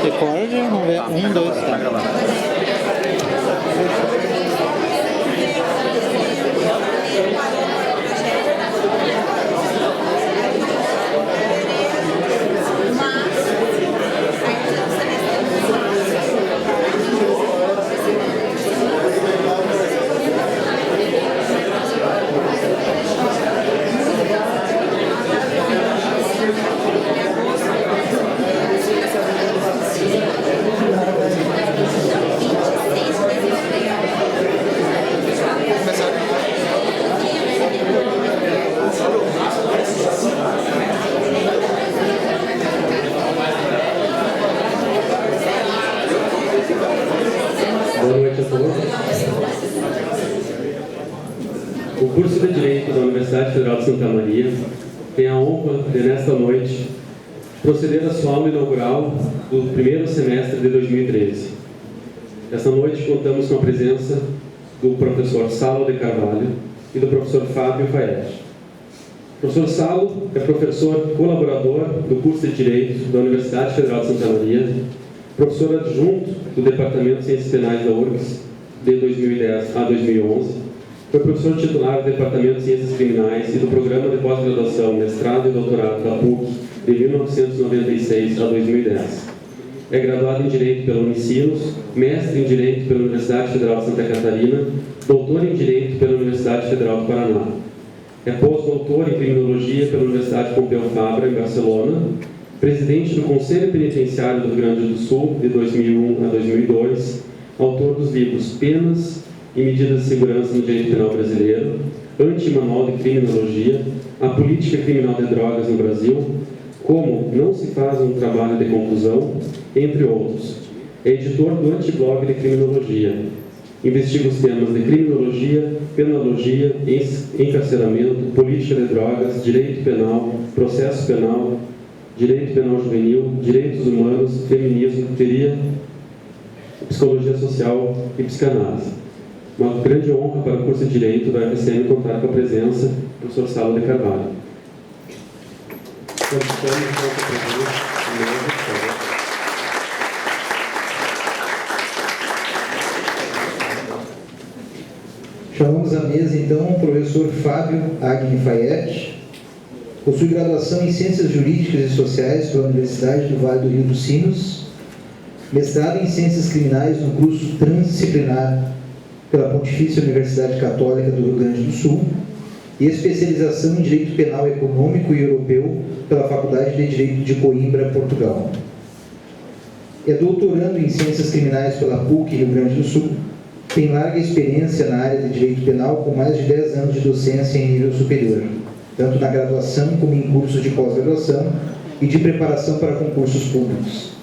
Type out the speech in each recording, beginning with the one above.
Recorde, vamos ver. 1, 2, 3. Boa noite a todos. O curso de Direito da Universidade Federal de Santa Maria tem a honra de, nesta noite, proceder à sua aula inaugural do primeiro semestre de 2013. Esta noite contamos com a presença do professor Salo de Carvalho e do professor Fábio Faetti. O professor Salo é professor colaborador do curso de Direito da Universidade Federal de Santa Maria, professor adjunto do Departamento de Ciências Penais da URGS de 2010 a 2011, foi professor titular do Departamento de Ciências Criminais e do Programa de Pós-Graduação, Mestrado e Doutorado da PUC de 1996 a 2010. É graduado em Direito pela Unicinos, mestre em Direito pela Universidade Federal de Santa Catarina, doutor em Direito pela Universidade Federal do Paraná. É pós-doutor em Criminologia pela Universidade Pompeu Fabra, em Barcelona, presidente do Conselho Penitenciário do Rio Grande do Sul, de 2001 a 2002, autor dos livros Penas e Medidas de Segurança no Direito Penal Brasileiro, Anti-Manual de Criminologia, A Política Criminal de Drogas no Brasil, Como Não se Faz um Trabalho de Conclusão, entre outros. É editor do Antiblog de Criminologia. Investiga os temas de criminologia, penologia, encarceramento, política de drogas, direito penal, processo penal, direito penal juvenil, direitos humanos, feminismo, teoria, psicologia social e psicanálise. Uma grande honra para o curso de Direito da UFSM contar com a presença do professor Salo de Carvalho. Chamamos à mesa, então, o professor Fábio Agni Faetti. Possui graduação em Ciências Jurídicas e Sociais pela Universidade do Vale do Rio dos Sinos, mestrado em Ciências Criminais no curso transdisciplinar pela Pontifícia Universidade Católica do Rio Grande do Sul e especialização em Direito Penal Econômico e Europeu pela Faculdade de Direito de Coimbra, Portugal. É doutorando em Ciências Criminais pela PUC Rio Grande do Sul, tem larga experiência na área de Direito Penal com mais de 10 anos de docência em nível superior, tanto na graduação como em cursos de pós-graduação e de preparação para concursos públicos.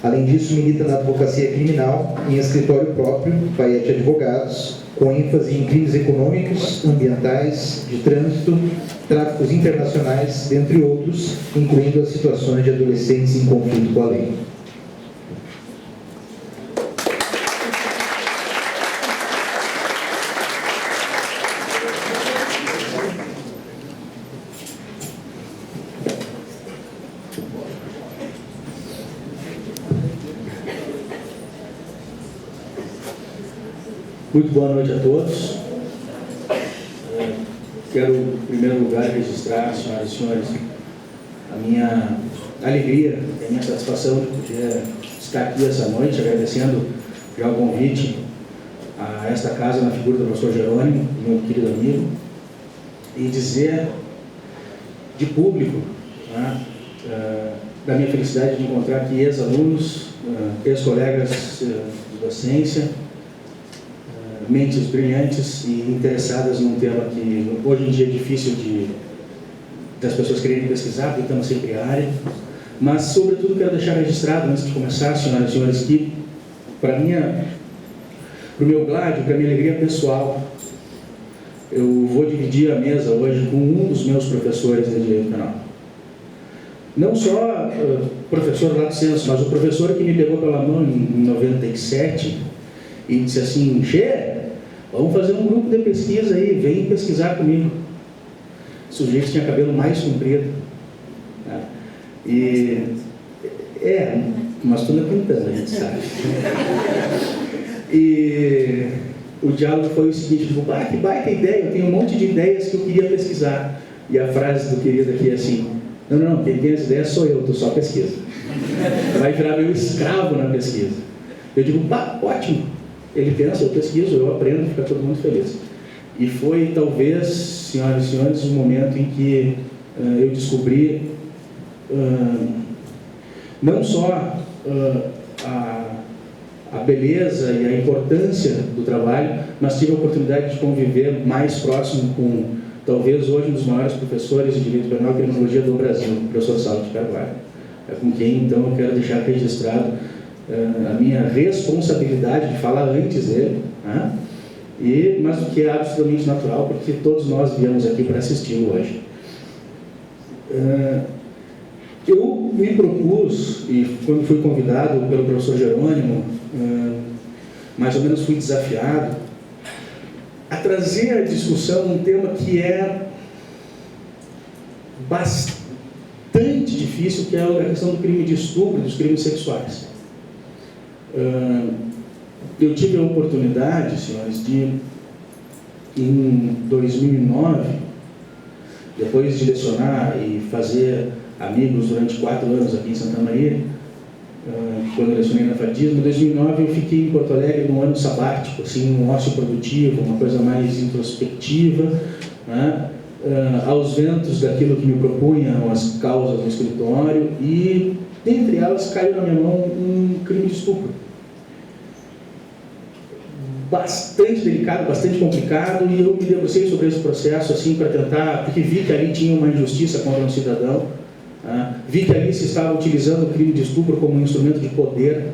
Além disso, milita na advocacia criminal em escritório próprio, Faetti Advogados, com ênfase em crimes econômicos, ambientais, de trânsito, tráficos internacionais, dentre outros, incluindo as situações de adolescentes em conflito com a lei. Muito boa noite a todos. Quero, em primeiro lugar, registrar, senhoras e senhores, a minha alegria e a minha satisfação de poder estar aqui essa noite, agradecendo já o convite a esta casa na figura do professor Jerônimo, meu querido amigo, e dizer de público, né, da minha felicidade de encontrar aqui ex-alunos, ex-colegas de docência, mentes brilhantes e interessadas num tema que hoje em dia é difícil das pessoas quererem pesquisar, porque estamos sempre à área, mas sobretudo quero deixar registrado, antes de começar, senhoras e senhores, que para o meu gládio, para a minha alegria pessoal, eu vou dividir a mesa hoje com um dos meus professores de Direito Penal. Não só professor lato sensu, mas o professor que me pegou pela mão em 97 e disse assim: Che, vamos fazer um grupo de pesquisa aí, vem pesquisar comigo. O sujeito tinha cabelo mais comprido, né? E mas tudo é pintando, a gente sabe. E o diálogo foi o seguinte, tipo, que baita ideia, eu tenho um monte de ideias que eu queria pesquisar. E a frase do querido aqui é assim, não, quem tem as ideias sou eu, tu só pesquisa. Vai virar meu escravo na pesquisa. Eu digo, ótimo. Ele pensa, eu pesquiso, eu aprendo, fica todo mundo feliz. E foi, talvez, senhoras e senhores, o momento em que eu descobri não só a beleza e a importância do trabalho, mas tive a oportunidade de conviver mais próximo com, talvez, hoje um dos maiores professores de Direito Penal e Criminologia do Brasil, o professor Saulo de Carvalho. É com quem, então, eu quero deixar registrado a minha responsabilidade de falar antes dele, né? Mas o que é absolutamente natural, porque todos nós viemos aqui para assisti-lo hoje. Eu me propus, e quando fui convidado pelo professor Jerônimo, mais ou menos fui desafiado, a trazer à discussão um tema que é bastante difícil, que é a questão do crime de estupro e dos crimes sexuais. Eu tive a oportunidade, senhores, de, em 2009, depois de lecionar e fazer amigos durante 4 anos aqui em Santa Maria, quando eu lecionei na FADismo, em 2009 eu fiquei em Porto Alegre num ano sabático, assim, um ócio produtivo, uma coisa mais introspectiva, né? Aos ventos daquilo que me propunham as causas do escritório, e dentre elas caiu na minha mão um crime de estupro. Bastante delicado, bastante complicado, e eu me debrucei sobre esse processo assim para tentar, porque vi que ali tinha uma injustiça contra um cidadão, vi que ali se estava utilizando o crime de estupro como um instrumento de poder,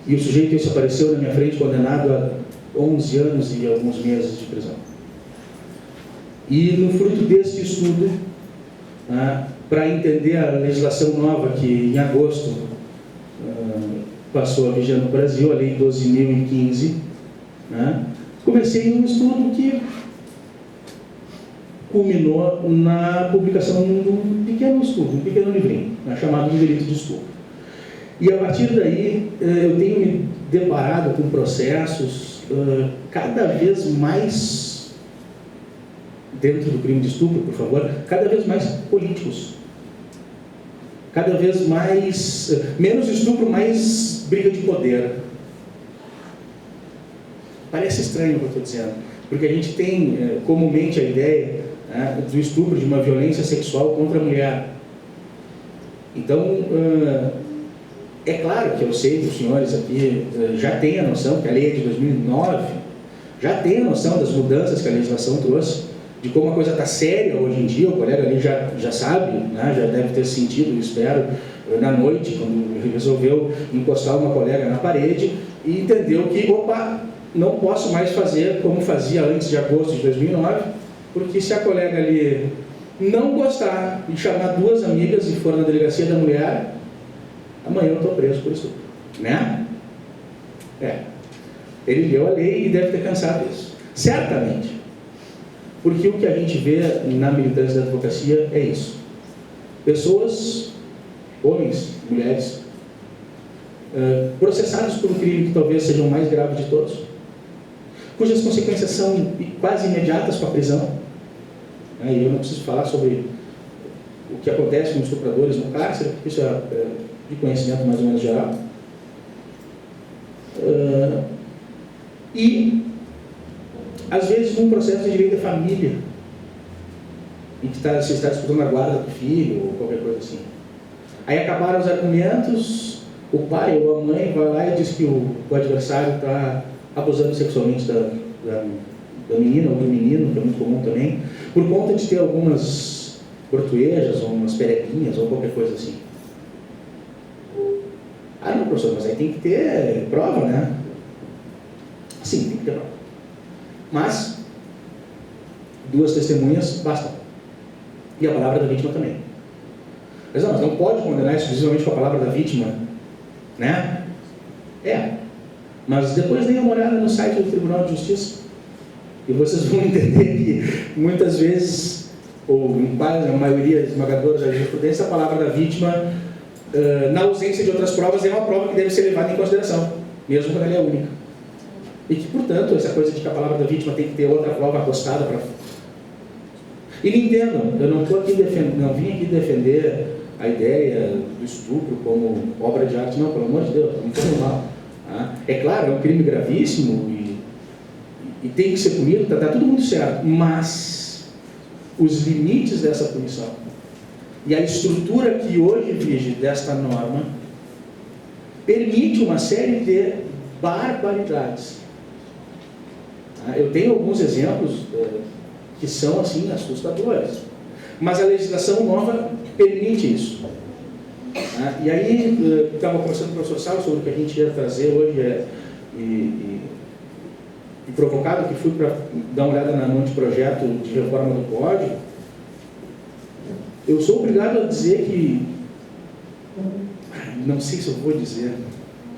e o sujeito esse apareceu na minha frente condenado a 11 anos e alguns meses de prisão. E no fruto deste estudo, para entender a legislação nova que em agosto passou a vigiar no Brasil, a Lei 12.015, comecei um estudo que culminou na publicação de um pequeno estudo, um pequeno livrinho, chamado de Delito de Estupro. E a partir daí eu tenho me deparado com processos cada vez mais, dentro do crime de estupro, por favor, cada vez mais políticos. Cada vez mais, menos estupro, mais briga de poder. Parece estranho o que eu estou dizendo, porque a gente tem comumente a ideia do estupro, de uma violência sexual contra a mulher. Então, é claro que eu sei que os senhores aqui já têm a noção, que a lei é de 2009, já tem a noção das mudanças que a legislação trouxe, de como a coisa está séria hoje em dia. O colega ali já sabe, já deve ter sentido, eu espero, na noite, quando resolveu encostar uma colega na parede e entendeu que, não posso mais fazer como fazia antes de agosto de 2009, porque se a colega ali não gostar de chamar 2 amigas e for na delegacia da mulher, amanhã eu estou preso por estupro, né? Ele leu a lei e deve ter cansado disso, certamente, porque o que a gente vê na militância da advocacia é isso: pessoas, homens, mulheres, processados por um crime que talvez seja o mais grave de todos, cujas consequências são quase imediatas com a prisão, e eu não preciso falar sobre o que acontece com os estupradores no cárcere, porque isso é de conhecimento mais ou menos geral, e às vezes num processo de direito da família, em que se está disputando a guarda do filho ou qualquer coisa assim. Aí acabaram os argumentos, o pai ou a mãe vai lá e diz que o adversário está abusando sexualmente da menina ou do menino, que é muito comum também, por conta de ter algumas portuejas ou umas perequinhas ou qualquer coisa assim. Não, professor, mas aí tem que ter prova, né? Sim, tem que ter prova. Mas 2 testemunhas bastam. E a palavra da vítima também. Mas não pode condenar exclusivamente com a palavra da vítima, né? Mas depois deem uma olhada no site do Tribunal de Justiça e vocês vão entender que muitas vezes, ou em quase a maioria esmagadora da jurisprudência, a palavra da vítima na ausência de outras provas, é uma prova que deve ser levada em consideração, mesmo quando ela é única. E que, portanto, essa coisa de que a palavra da vítima tem que ter outra prova acostada para... E me entendam, eu não vim aqui defender a ideia do estupro como obra de arte, não, pelo amor de Deus, não foi mal. Tá? É claro, é um crime gravíssimo e tem que ser punido, tá tudo muito certo, mas os limites dessa punição e a estrutura que hoje vige desta norma permite uma série de barbaridades. Tá? Eu tenho alguns exemplos que são assim assustadores, mas a legislação nova permite isso. Tá? E aí, estava conversando com o professor Salles sobre o que a gente ia trazer hoje e provocado que fui para dar uma olhada no anteprojeto de reforma do Código. Eu sou obrigado a dizer que, não sei se eu vou dizer,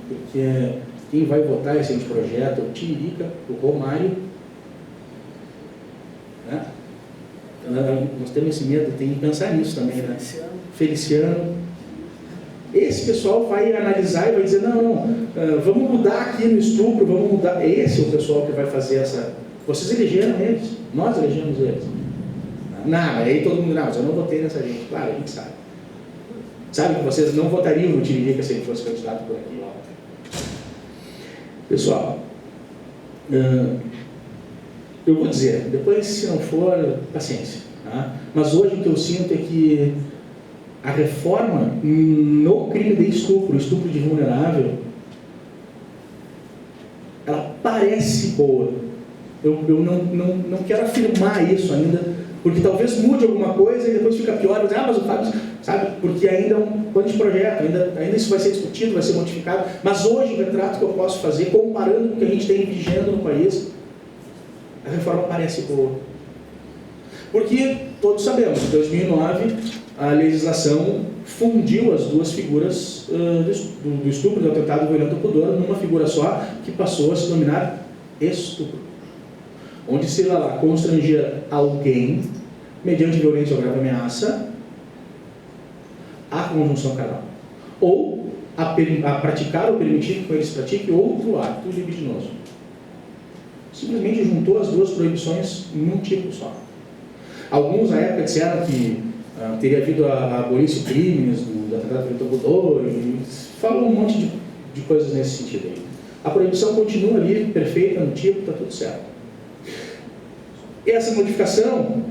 porque quem vai votar esse anteprojeto é o Tiririca, o Romário, né? Nós temos esse medo, tem que pensar nisso também, né? Feliciano. Esse pessoal vai analisar e vai dizer, não, vamos mudar aqui no estupro, vamos mudar. Esse é o pessoal que vai fazer essa... Vocês elegeram eles, nós elegemos eles. Não, aí todo mundo, não, mas eu não votei nessa gente. Claro, a gente sabe. Sabe que vocês não votariam no Tiririca se ele fosse candidato por aqui. Ó. Pessoal, eu vou dizer, depois se não for, paciência. Tá? Mas hoje o que eu sinto é que a reforma no crime de estupro, estupro de vulnerável, ela parece boa. Eu não quero afirmar isso ainda, porque talvez mude alguma coisa e depois fica pior. Mas o Fábio, sabe? Porque ainda é um anteprojeto, ainda isso vai ser discutido, vai ser modificado. Mas hoje o retrato que eu posso fazer, comparando com o que a gente tem vigendo no país, a reforma parece boa. Porque todos sabemos, em 2009, a legislação fundiu as duas figuras do estupro e do atentado violento ao pudor numa figura só, que passou a se denominar estupro. Onde se lá constranger alguém, mediante violência ou grave ameaça, à conjunção carnal. Ou a praticar ou permitir que eles pratiquem outro ato libidinoso. Simplesmente juntou as duas proibições num tipo só. Alguns, na época, disseram que teria havido a abolição crimes do atentado violento ao pudor, falou um monte de coisas nesse sentido aí. A proibição continua ali, perfeita no tipo, está tudo certo. Essa modificação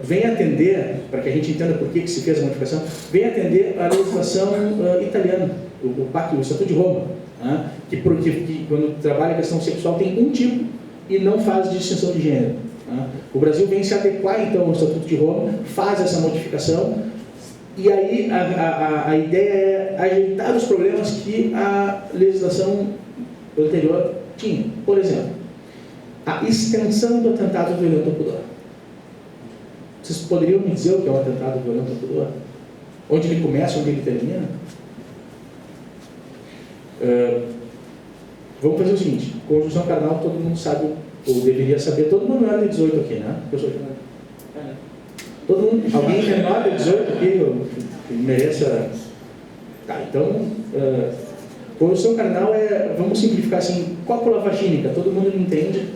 vem atender, para que a gente entenda por que se fez a modificação, vem atender a legislação italiana, o Estatuto de Roma, né? que quando trabalha a questão sexual tem um tipo e não faz distinção de gênero. Né? O Brasil vem se adequar então ao Estatuto de Roma, faz essa modificação, e aí a ideia é ajeitar os problemas que a legislação anterior tinha. Por exemplo, a extensão do atentado violento ao pudor. Vocês poderiam me dizer o que é um atentado violento ao pudor? Onde ele começa, onde ele termina? Vamos fazer o seguinte, conjunção carnal todo mundo sabe, ou deveria saber, todo mundo menor de 18 aqui, né? Eu sou todo mundo, alguém menor de 18 aqui que mereça... Tá, então, conjunção carnal vamos simplificar assim, cópula vagínica, todo mundo entende.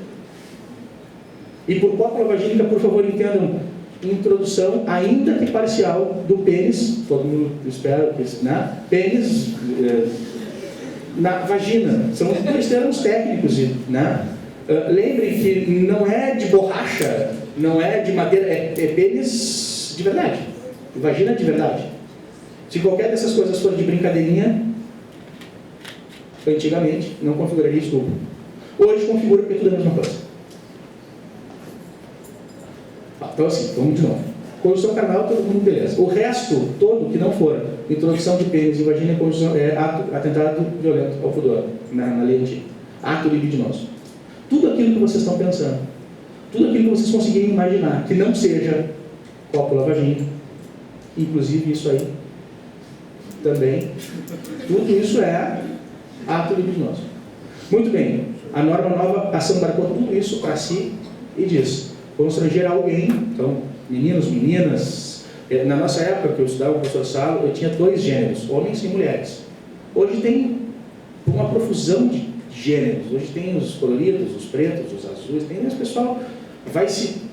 E por cópula vagínica, por favor, entendam, introdução, ainda que parcial, do pênis, todo mundo espera, né? Pênis na vagina. São dois termos técnicos, né? Lembrem que não é de borracha, não é de madeira, é pênis de verdade, vagina de verdade. Se qualquer dessas coisas for de brincadeirinha, antigamente não configuraria estupro. Hoje configura porque tudo é a mesma coisa. Então assim, vamos de novo. Conjunção carnal, todo mundo beleza. O resto todo que não for introdução de pênis e vagina é atentado violento ao pudor, na lei antiga. Ato libidinoso. Tudo aquilo que vocês estão pensando, tudo aquilo que vocês conseguirem imaginar, que não seja cópula vagina, inclusive isso aí também, tudo isso é ato libidinoso. Muito bem, a norma nova embarcou tudo isso para si e diz: constranger alguém, então, meninos, meninas, Na nossa época, que eu estudava com o professor Salo, eu tinha 2 gêneros, homens e mulheres. Hoje tem uma profusão de gêneros. Hoje tem os coloridos, os pretos, os azuis, tem esse pessoal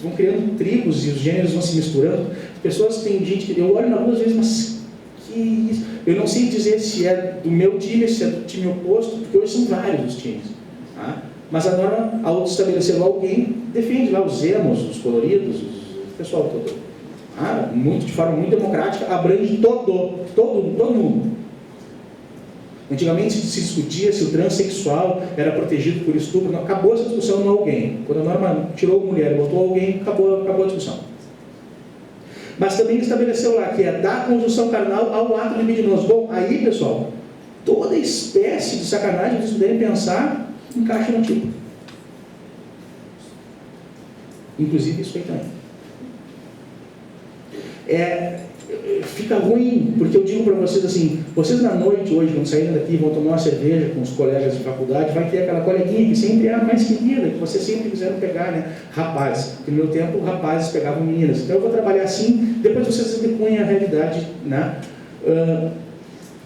vão criando tribos e os gêneros vão se misturando. As pessoas, tem gente que eu olho na rua às vezes, mas que isso? Eu não sei dizer se é do meu time, se é do time oposto, porque hoje são vários os times. Tá? Mas a norma, ao estabelecer alguém, defende lá os emos, os coloridos, o pessoal todo. Tá? De forma muito democrática, abrange todo mundo. Antigamente se discutia se o transexual era protegido por estupro. Não, acabou essa discussão no alguém. Quando a norma tirou mulher e botou alguém, acabou a discussão. Mas também estabeleceu lá que é da conjunção carnal ao ato libidinoso. Bom, aí, pessoal, toda espécie de sacanagem que vocês puderem pensar, encaixa no tipo. Inclusive isso aí também. Fica ruim, porque eu digo para vocês assim, vocês na noite hoje, quando saírem daqui, vão tomar uma cerveja com os colegas de faculdade, vai ter aquela coleguinha que sempre é a mais querida, que vocês sempre quiseram pegar, né? Rapazes. No meu tempo, rapazes pegavam meninas. Então eu vou trabalhar assim, depois vocês adequem a realidade, né?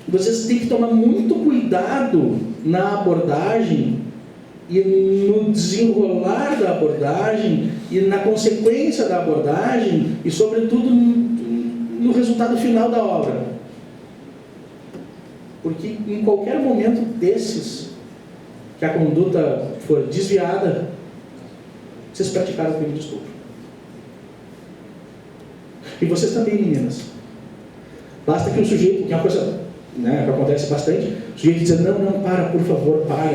Vocês têm que tomar muito cuidado na abordagem e no desenrolar da abordagem e na consequência da abordagem e, sobretudo, no resultado final da obra. Porque em qualquer momento desses que a conduta for desviada, vocês praticaram o crime de estupro. E vocês também, meninas. Basta que o sujeito, que é uma coisa, né, que acontece bastante, o sujeito diz, não, para, por favor, para.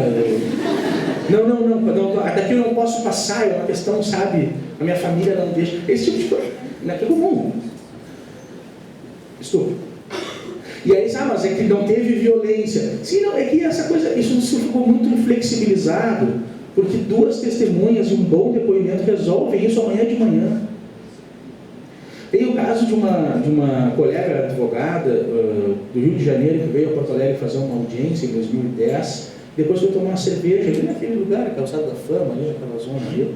Não, daqui eu não posso passar, é uma questão, sabe, a minha família não deixa. Esse tipo de coisa, né, que é comum. Estupro. E aí, mas é que não teve violência. Sim, não, é que essa coisa, isso ficou muito inflexibilizado, porque 2 testemunhas e um bom depoimento resolvem isso amanhã de manhã. Tem o caso de uma colega advogada do Rio de Janeiro que veio a Porto Alegre fazer uma audiência em 2010, depois foi tomar uma cerveja ali naquele lugar, a Calçada da Fama, ali naquela zona ali.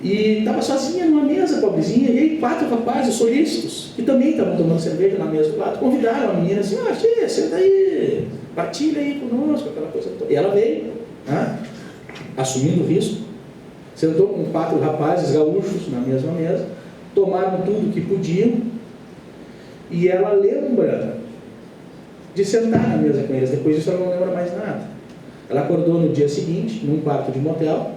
E estava sozinha numa mesa, pobrezinha, e aí 4 rapazes solícitos, que também estavam tomando cerveja na mesa do lado, convidaram a menina assim, tia, senta aí, partilha aí conosco, aquela coisa toda. E ela veio, né, assumindo o risco, sentou com 4 rapazes gaúchos na mesma mesa, tomaram tudo que podiam, e ela lembra de sentar na mesa com eles, depois disso ela não lembra mais nada. Ela acordou no dia seguinte, num quarto de motel,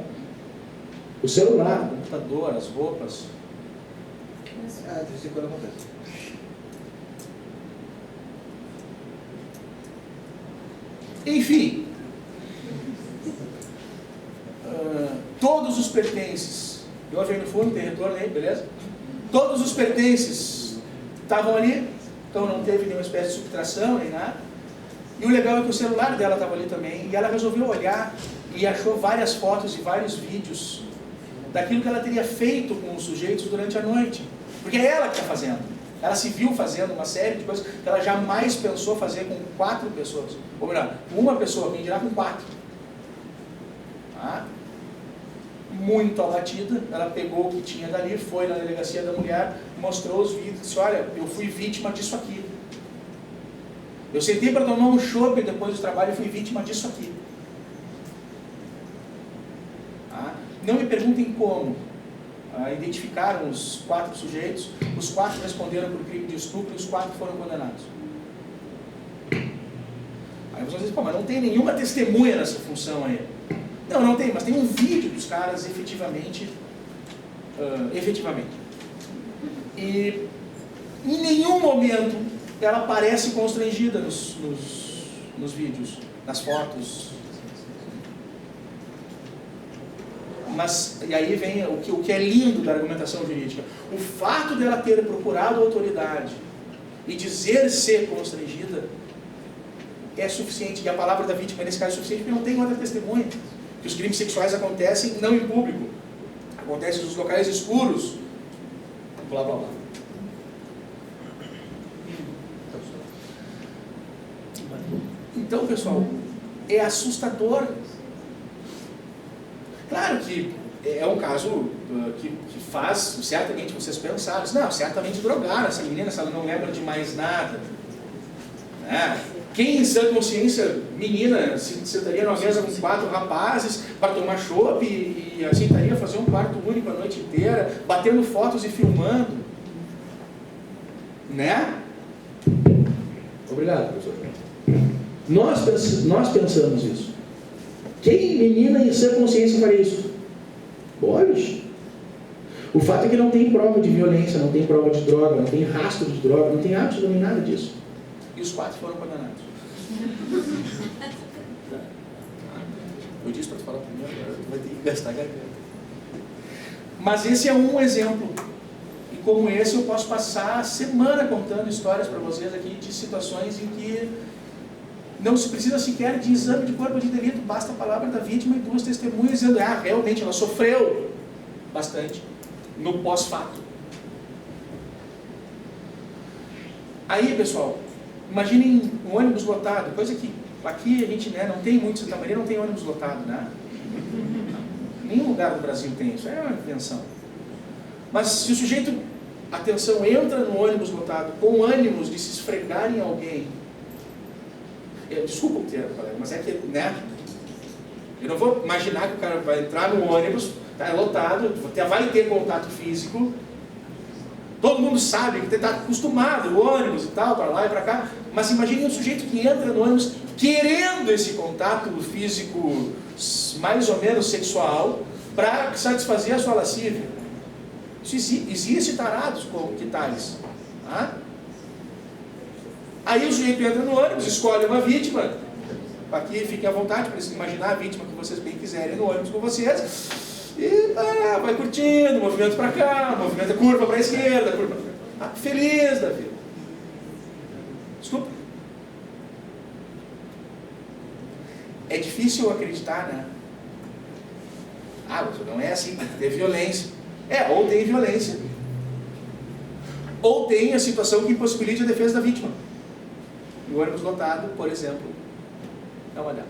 o celular, o computador, as roupas. Isso quando acontece. Enfim, todos os pertences, eu veio no fundo, tem retorno aí, beleza? Todos os pertences estavam ali, então não teve nenhuma espécie de subtração nem nada. E o legal é que o celular dela estava ali também, e ela resolveu olhar e achou várias fotos e vários vídeos daquilo que ela teria feito com os sujeitos durante a noite. Porque é ela que está fazendo. Ela se viu fazendo uma série de coisas que ela jamais pensou fazer com 4 pessoas. Ou melhor, com uma pessoa, quem dirá com 4. Tá? Muito abatida, ela pegou o que tinha dali, foi na delegacia da mulher, mostrou os vídeos e disse, olha, eu fui vítima disso aqui. Eu sentei para tomar um chopp depois do trabalho e fui vítima disso aqui. Tá? Não me perguntem como. Identificaram os 4 sujeitos, os 4 responderam por crime de estupro e os 4 foram condenados. Aí vocês dizem, mas não tem nenhuma testemunha nessa função aí. Não tem, mas tem um vídeo dos caras efetivamente. E em nenhum momento ela parece constrangida nos vídeos, nas fotos. Mas, e aí vem o que é lindo da argumentação jurídica. O fato dela ter procurado a autoridade e dizer ser constrangida é suficiente. E a palavra da vítima nesse caso é suficiente porque não tem outra testemunha. Que os crimes sexuais acontecem não em público. Acontecem nos locais escuros. Blá, blá, blá. Então, pessoal, é assustador. Claro que é um caso que faz, certamente, vocês pensaram, não, certamente drogaram essa menina, se ela não lembra de mais nada. Né? Quem em sã consciência, menina, se sentaria numa mesa com 4 rapazes para tomar chopp e aceitaria fazer um quarto único a noite inteira, batendo fotos e filmando? Né? Obrigado, professor. Nós pensamos isso. Quem, menina em sã consciência, faria isso? Olhos. O fato é que não tem prova de violência, não tem prova de droga, não tem rastro de droga, não tem absolutamente nada disso. E os 4 foram condenados. Eu disse para tu falar primeiro, agora tu vai ter que gastar a garganta. Mas esse é um exemplo. E como esse eu posso passar a semana contando histórias para vocês aqui de situações em que não se precisa sequer de exame de corpo de delito, basta a palavra da vítima e 2 testemunhas dizendo, realmente ela sofreu bastante no pós-fato. Aí, pessoal, imaginem um ônibus lotado, coisa que aqui a gente, né, não tem muito, Santa Maria não tem ônibus lotado, né? Nenhum lugar do Brasil tem isso, é uma invenção. Mas se o sujeito, atenção, entra no ônibus lotado com ânimos de se esfregar em alguém, desculpa o termo, colega, mas é que, né? Eu não vou imaginar que o cara vai entrar no ônibus, tá lotado, vai ter contato físico, todo mundo sabe que está acostumado, o ônibus e tal, para lá e para cá, mas imagine um sujeito que entra no ônibus querendo esse contato físico mais ou menos sexual para satisfazer a sua lascívia. Existe tarados que tais. Tá? Aí o sujeito entra no ônibus, escolhe uma vítima, aqui fiquem à vontade para imaginar a vítima que vocês bem quiserem no ônibus com vocês, e vai curtindo, movimento para cá, movimento curva para a esquerda, curva para cá. Feliz da vida. Desculpa. É difícil acreditar, né? Mas não é assim, tem que ter violência. Ou tem violência, ou tem a situação que impossibilite a defesa da vítima. E o ônibus lotado, por exemplo, é uma delas.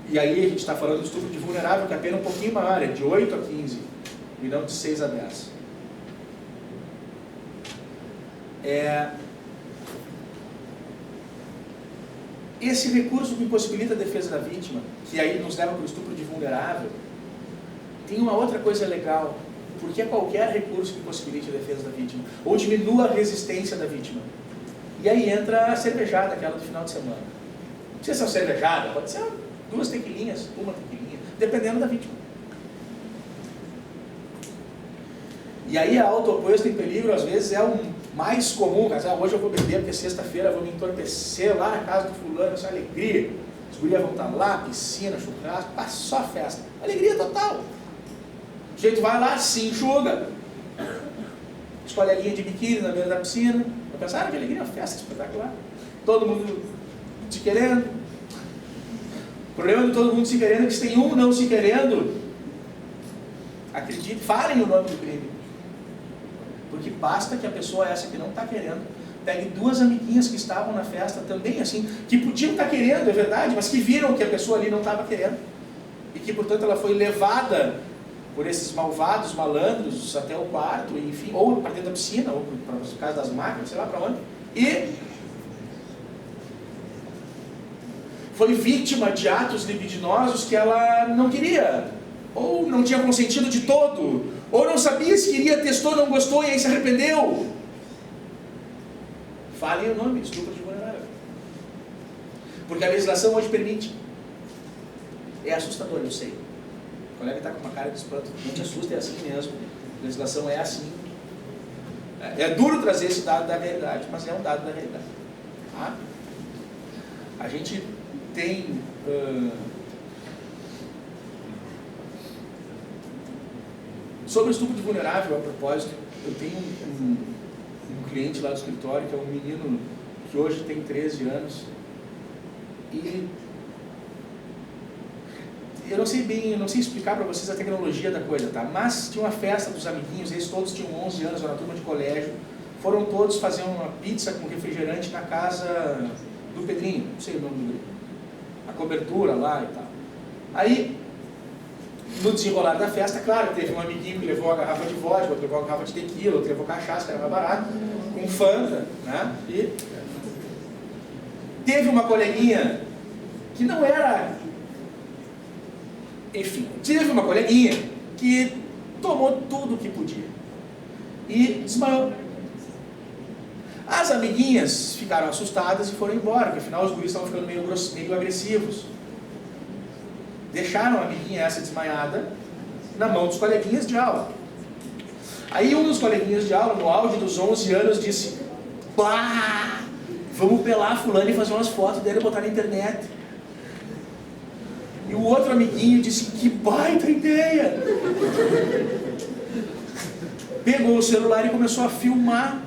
E aí a gente está falando do estupro de vulnerável, que é a pena um pouquinho maior, é de 8 a 15, e não de 6 a 10. Esse recurso que impossibilita a defesa da vítima, que aí nos leva para o estupro de vulnerável, tem uma outra coisa legal, porque é qualquer recurso que possibilite a defesa da vítima, ou diminua a resistência da vítima. E aí entra a cervejada, aquela do final de semana. Não precisa ser uma cervejada, pode ser 2 tequilinhas, 1 tequilinha, dependendo da vítima. E aí a autoaposto em peligro, às vezes, é o mais comum. Hoje eu vou beber, porque sexta-feira eu vou me entorpecer lá na casa do fulano, essa alegria. As gurias vão estar lá, piscina, churrasco, só festa. Alegria total. O sujeito vai lá, se enxuga, escolhe a linha de biquíni na beira da piscina. Pensaram que alegria é uma festa espetacular. Todo mundo se querendo. O problema de todo mundo se querendo é que se tem um não se querendo, acredite, falem o nome do crime. Porque basta que a pessoa essa que não está querendo pegue 2 amiguinhas que estavam na festa também, assim, que podiam estar querendo, é verdade, mas que viram que a pessoa ali não estava querendo. E que, portanto, ela foi levada por esses malvados, malandros, até o quarto, enfim, ou para dentro da piscina, ou para a casa das máquinas, sei lá para onde, e foi vítima de atos libidinosos que ela não queria, ou não tinha consentido de todo, ou não sabia se queria, testou, não gostou e aí se arrependeu. Falem o nome, estupro de vulnerável. Porque a legislação hoje permite. É assustador, eu sei. O colega está com uma cara de espanto. Não te assusta, é assim mesmo. A legislação é assim. É duro trazer esse dado da realidade, mas é um dado da realidade. Tá? A gente tem... Sobre o estupro de vulnerável, a propósito, eu tenho um cliente lá do escritório, que é um menino que hoje tem 13 anos, e eu não sei explicar para vocês a tecnologia da coisa, tá? Mas tinha uma festa dos amiguinhos, eles todos tinham 11 anos, era uma turma de colégio, foram todos fazer uma pizza com refrigerante na casa do Pedrinho, não sei o nome do grupo, a cobertura lá e tal. Aí, no desenrolar da festa, claro, teve um amiguinho que levou uma garrafa de vodka, outro levou uma garrafa de tequila, outro levou cachaça, que era mais barato, com Fanta, né? E teve uma coleguinha que não era... Enfim, teve uma coleguinha que tomou tudo o que podia e desmaiou. As amiguinhas ficaram assustadas e foram embora, porque afinal os guris estavam ficando meio agressivos. Deixaram a amiguinha essa desmaiada na mão dos coleguinhas de aula. Aí um dos coleguinhas de aula, no auge dos 11 anos, disse: "Pá, vamos pelar fulano e fazer umas fotos dele e botar na internet." E o outro amiguinho disse: "Que baita ideia!" Pegou o celular e começou a filmar.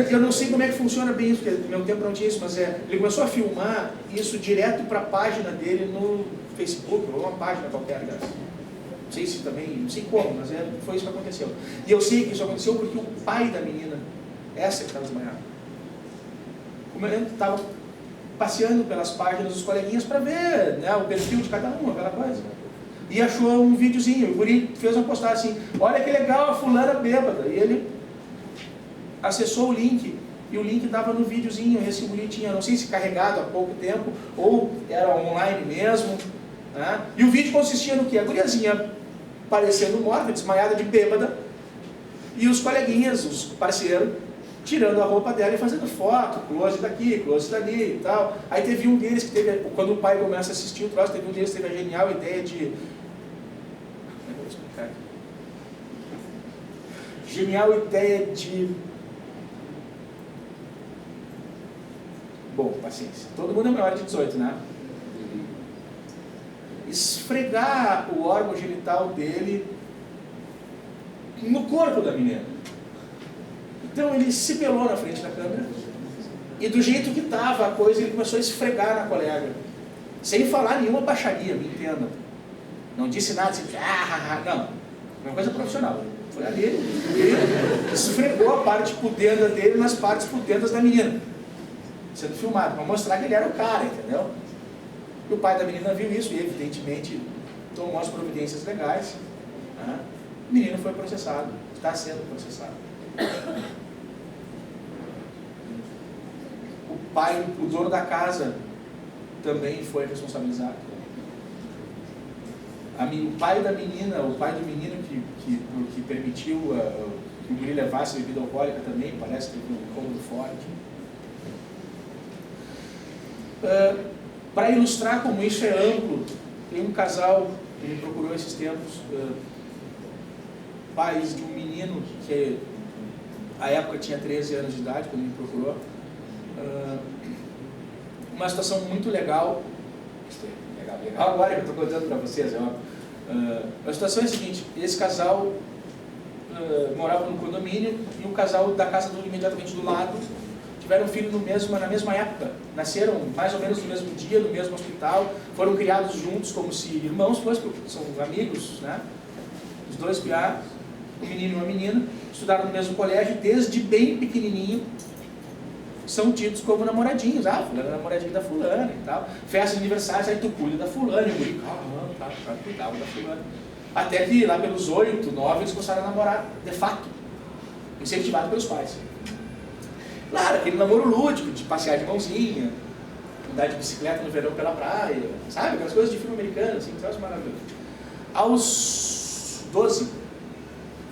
Eu não sei como é que funciona bem isso, porque no meu tempo não tinha isso, mas ele começou a filmar isso direto para a página dele no Facebook, ou uma página qualquer dessa. Não sei se também, não sei como, mas foi isso que aconteceu. E eu sei que isso aconteceu porque o pai da menina, essa que estava desmaiada, estava passeando pelas páginas dos coleguinhas para ver, né, o perfil de cada um, aquela coisa. E achou um videozinho, o guri fez uma postagem assim: "Olha que legal, a fulana bêbada." E ele acessou o link, e o link estava no videozinho. Esse guri tinha, não sei se carregado há pouco tempo, ou era online mesmo, né? E o vídeo consistia no quê? A guriazinha parecendo morta, desmaiada de bêbada, e os coleguinhas, os parceiros, tirando a roupa dela e fazendo foto, close daqui, close dali e tal. Aí teve um deles que teve, quando o pai começa a assistir o troço, teve um deles que teve a genial ideia de... Como é que eu vou explicar? Genial ideia de... Bom, paciência. Todo mundo é maior de 18, né? Esfregar o órgão genital dele no corpo da menina. Então ele se pelou na frente da câmera e do jeito que estava a coisa, ele começou a esfregar na colega. Sem falar nenhuma baixaria, me entenda. Não disse nada assim, não. Uma coisa profissional. Foi ali, ele esfregou a parte pudenda dele nas partes pudendas da menina, sendo filmado, para mostrar que ele era o cara, entendeu? E o pai da menina viu isso e, evidentemente, tomou as providências legais. Né? O menino foi processado, está sendo processado. O pai, o dono da casa, também foi responsabilizado. O pai da menina, o pai do menino que permitiu que o guri levasse bebida alcoólica também, parece que teve um incômodo forte. Para ilustrar como isso é amplo, tem um casal que me procurou esses tempos, pais de um menino que à época tinha 13 anos de idade, quando me procurou. Uma situação muito legal, legal agora que eu estou contando para vocês, a situação é a seguinte: esse casal morava no condomínio e o casal da casa imediatamente do lado tiveram um filho na mesma época, nasceram mais ou menos no mesmo dia, no mesmo hospital, foram criados juntos como se irmãos fossem, porque são amigos, né? Os dois criados, um menino e uma menina, estudaram no mesmo colégio, desde bem pequenininho, são tidos como namoradinhos. Fulano é namoradinho da fulana e tal. Festa de aniversário, aí tu cuida da fulana, e o guri, cuidava da fulana. Até que lá pelos 8, 9, eles começaram a namorar, de fato, incentivado pelos pais. Claro, aquele namoro lúdico, de passear de mãozinha, andar de bicicleta no verão pela praia, sabe? Aquelas coisas de filme americano, assim, troço maravilhoso. Aos 12,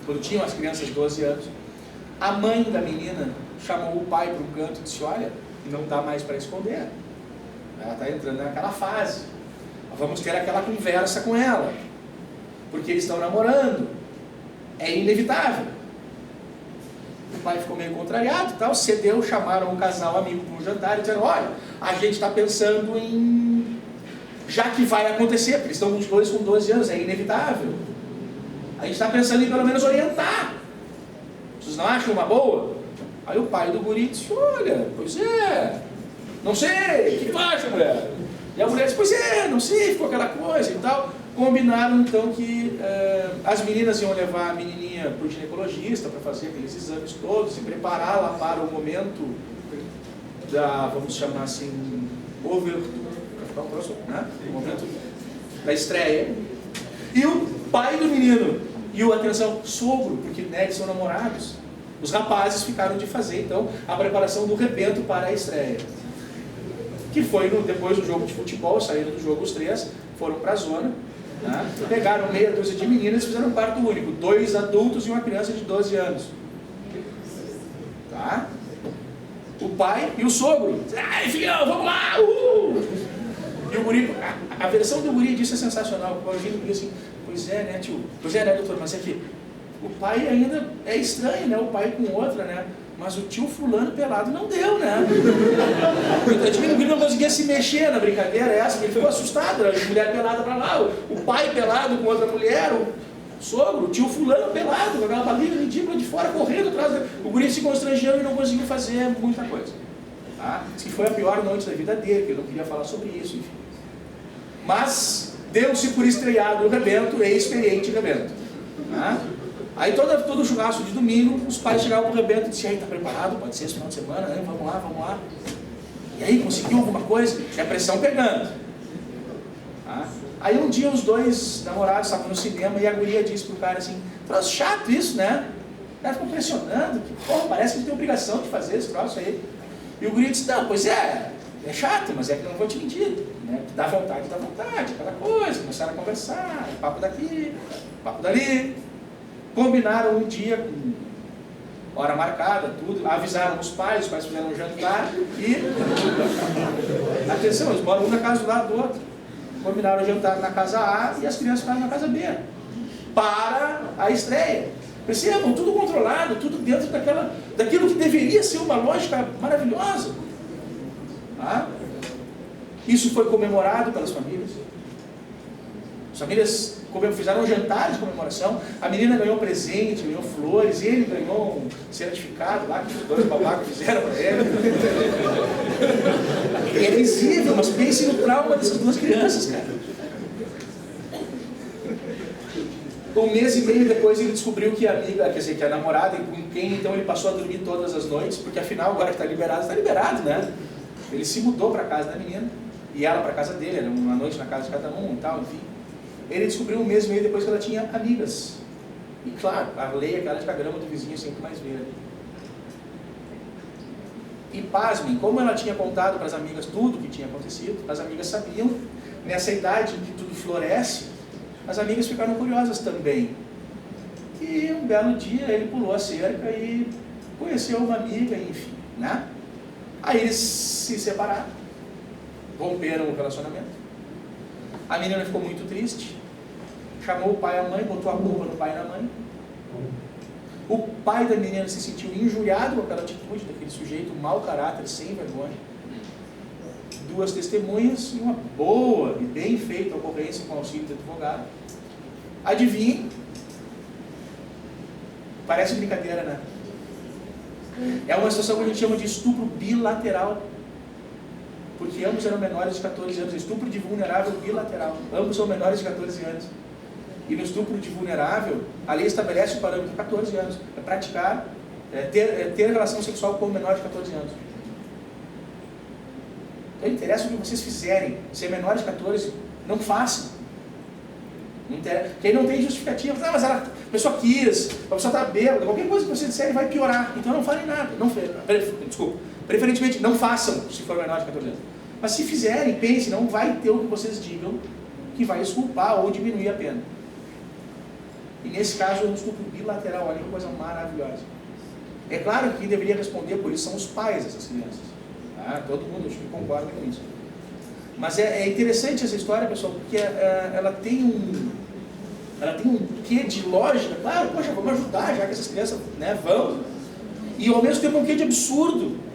quando tinham as crianças de 12 anos, a mãe da menina chamou o pai para um canto e disse: "Olha, não dá mais para esconder. Ela está entrando naquela fase. Vamos ter aquela conversa com ela, porque eles estão namorando. É inevitável." O pai ficou meio contrariado e tal, cedeu, chamaram um casal amigo para um jantar e disseram: "Olha, a gente está pensando em... já que vai acontecer, porque eles estão os dois com 12 anos, é inevitável. A gente está pensando em pelo menos orientar. Vocês não acham uma boa?" Aí o pai do guri disse: "Olha, pois é, não sei, o que tu acha, mulher?" E a mulher disse: "Pois é, não sei", ficou aquela coisa e tal. Combinaram então que as meninas iam levar a menininha para o ginecologista para fazer aqueles exames todos, se preparar lá para o momento da, vamos chamar assim, né? O momento da estreia, e o pai do menino, e o, atenção, sogro, porque né, eles são namorados. Os rapazes ficaram de fazer, então, a preparação do rebento para a estreia. Que foi depois do jogo de futebol, saíram do jogo os três, foram para a zona, né, pegaram meia dúzia de meninas e fizeram um quarto único, 2 adultos e uma criança de 12 anos. Tá? O pai e o sogro. Ai, filhão, vamos lá! E o guri, a versão do guri disso é sensacional. O guri diz assim, pois é, né, tio? Pois é, né, doutor? Mas é que o pai ainda é estranho, né? O pai com outra, né? Mas o tio fulano pelado não deu, né? Então, o guri não conseguia se mexer na brincadeira essa, ele ficou assustado, a mulher pelada pra lá, o pai pelado com outra mulher, o sogro, o tio fulano pelado, com aquela barriga ridícula de fora, correndo atrás dele. O guri se constrangeu e não conseguiu fazer muita coisa. Tá? Diz que foi a pior noite da vida dele, que ele não queria falar sobre isso, enfim. Mas deu-se por estreado o rebento e experiente rebento. Tá? Aí todo o churrasco de domingo, os pais chegavam pro rebento e diziam, aí, tá preparado? Pode ser esse final de semana, né? Vamos lá, vamos lá. E aí, conseguiu alguma coisa? E a pressão pegando. Tá? Aí um dia os dois namorados estavam no cinema e a guria disse pro cara assim, troço chato isso, né? O cara ficou pressionando, que porra, parece que ele tem obrigação de fazer esse troço aí. E o guri disse, não, pois é chato, mas é que eu não vou te mentir, né? Dá vontade, aquela coisa, começaram a conversar, papo daqui, papo dali. Combinaram um dia, com hora marcada, tudo, avisaram os pais fizeram um jantar e, atenção, eles moram um na casa do lado do outro. Combinaram o jantar na casa A e as crianças ficaram na casa B, para a estreia. Percebam, tudo controlado, tudo dentro daquilo que deveria ser uma lógica maravilhosa. Tá? Isso foi comemorado pelas famílias. As famílias fizeram um jantar de comemoração, a menina ganhou presente, ganhou flores, ele ganhou um certificado lá que os dois babacas fizeram para ele. É visível, mas pense no trauma dessas duas crianças, cara. Um mês e meio depois ele descobriu que a amiga, quer dizer, que a namorada, com quem então ele passou a dormir todas as noites, porque afinal agora que está liberado, né? Ele se mudou para a casa da menina, e ela para a casa dele, era uma noite na casa de cada um e tal, enfim. Ele descobriu um mês e meio depois que ela tinha amigas. E claro, a lei é aquela de que a grama do vizinho é sempre mais verde. E pasmem, como ela tinha contado para as amigas tudo o que tinha acontecido, as amigas sabiam, nessa idade em que tudo floresce, as amigas ficaram curiosas também. E um belo dia ele pulou a cerca e conheceu uma amiga, enfim, né? Aí eles se separaram, romperam o relacionamento. A menina ficou muito triste, chamou o pai e a mãe, botou a culpa no pai e na mãe. O pai da menina se sentiu injuriado com aquela atitude daquele sujeito, mau caráter, sem vergonha. 2 testemunhas e uma boa e bem feita ocorrência com auxílio de advogado. Adivinhe? Parece brincadeira, né? É uma situação que a gente chama de estupro bilateral. Porque ambos eram menores de 14 anos. Estupro de vulnerável bilateral. Ambos são menores de 14 anos. E no estupro de vulnerável, a lei estabelece o parâmetro de 14 anos. É praticar, ter relação sexual com um menor de 14 anos. Então interessa o que vocês fizerem. Se é menor de 14, não façam. Não interessa. Porque aí não tem justificativa. Ah, mas a pessoa quis, a pessoa está bêbada, qualquer coisa que vocês disserem vai piorar. Então não falem nada. Desculpa. Preferentemente não façam, se for menor de 14 anos. Mas se fizerem, pensem, não vai ter o que vocês digam que vai exculpar ou diminuir a pena. E nesse caso é um estupro bilateral, olha que coisa maravilhosa. É claro que quem deveria responder por isso são os pais dessas crianças. Tá? Todo mundo acho que concorda com isso. Mas é interessante essa história, pessoal, porque ela tem um quê de lógica. Claro, poxa, vamos ajudar, já que essas crianças, né, vão. E ao mesmo tempo um quê de absurdo.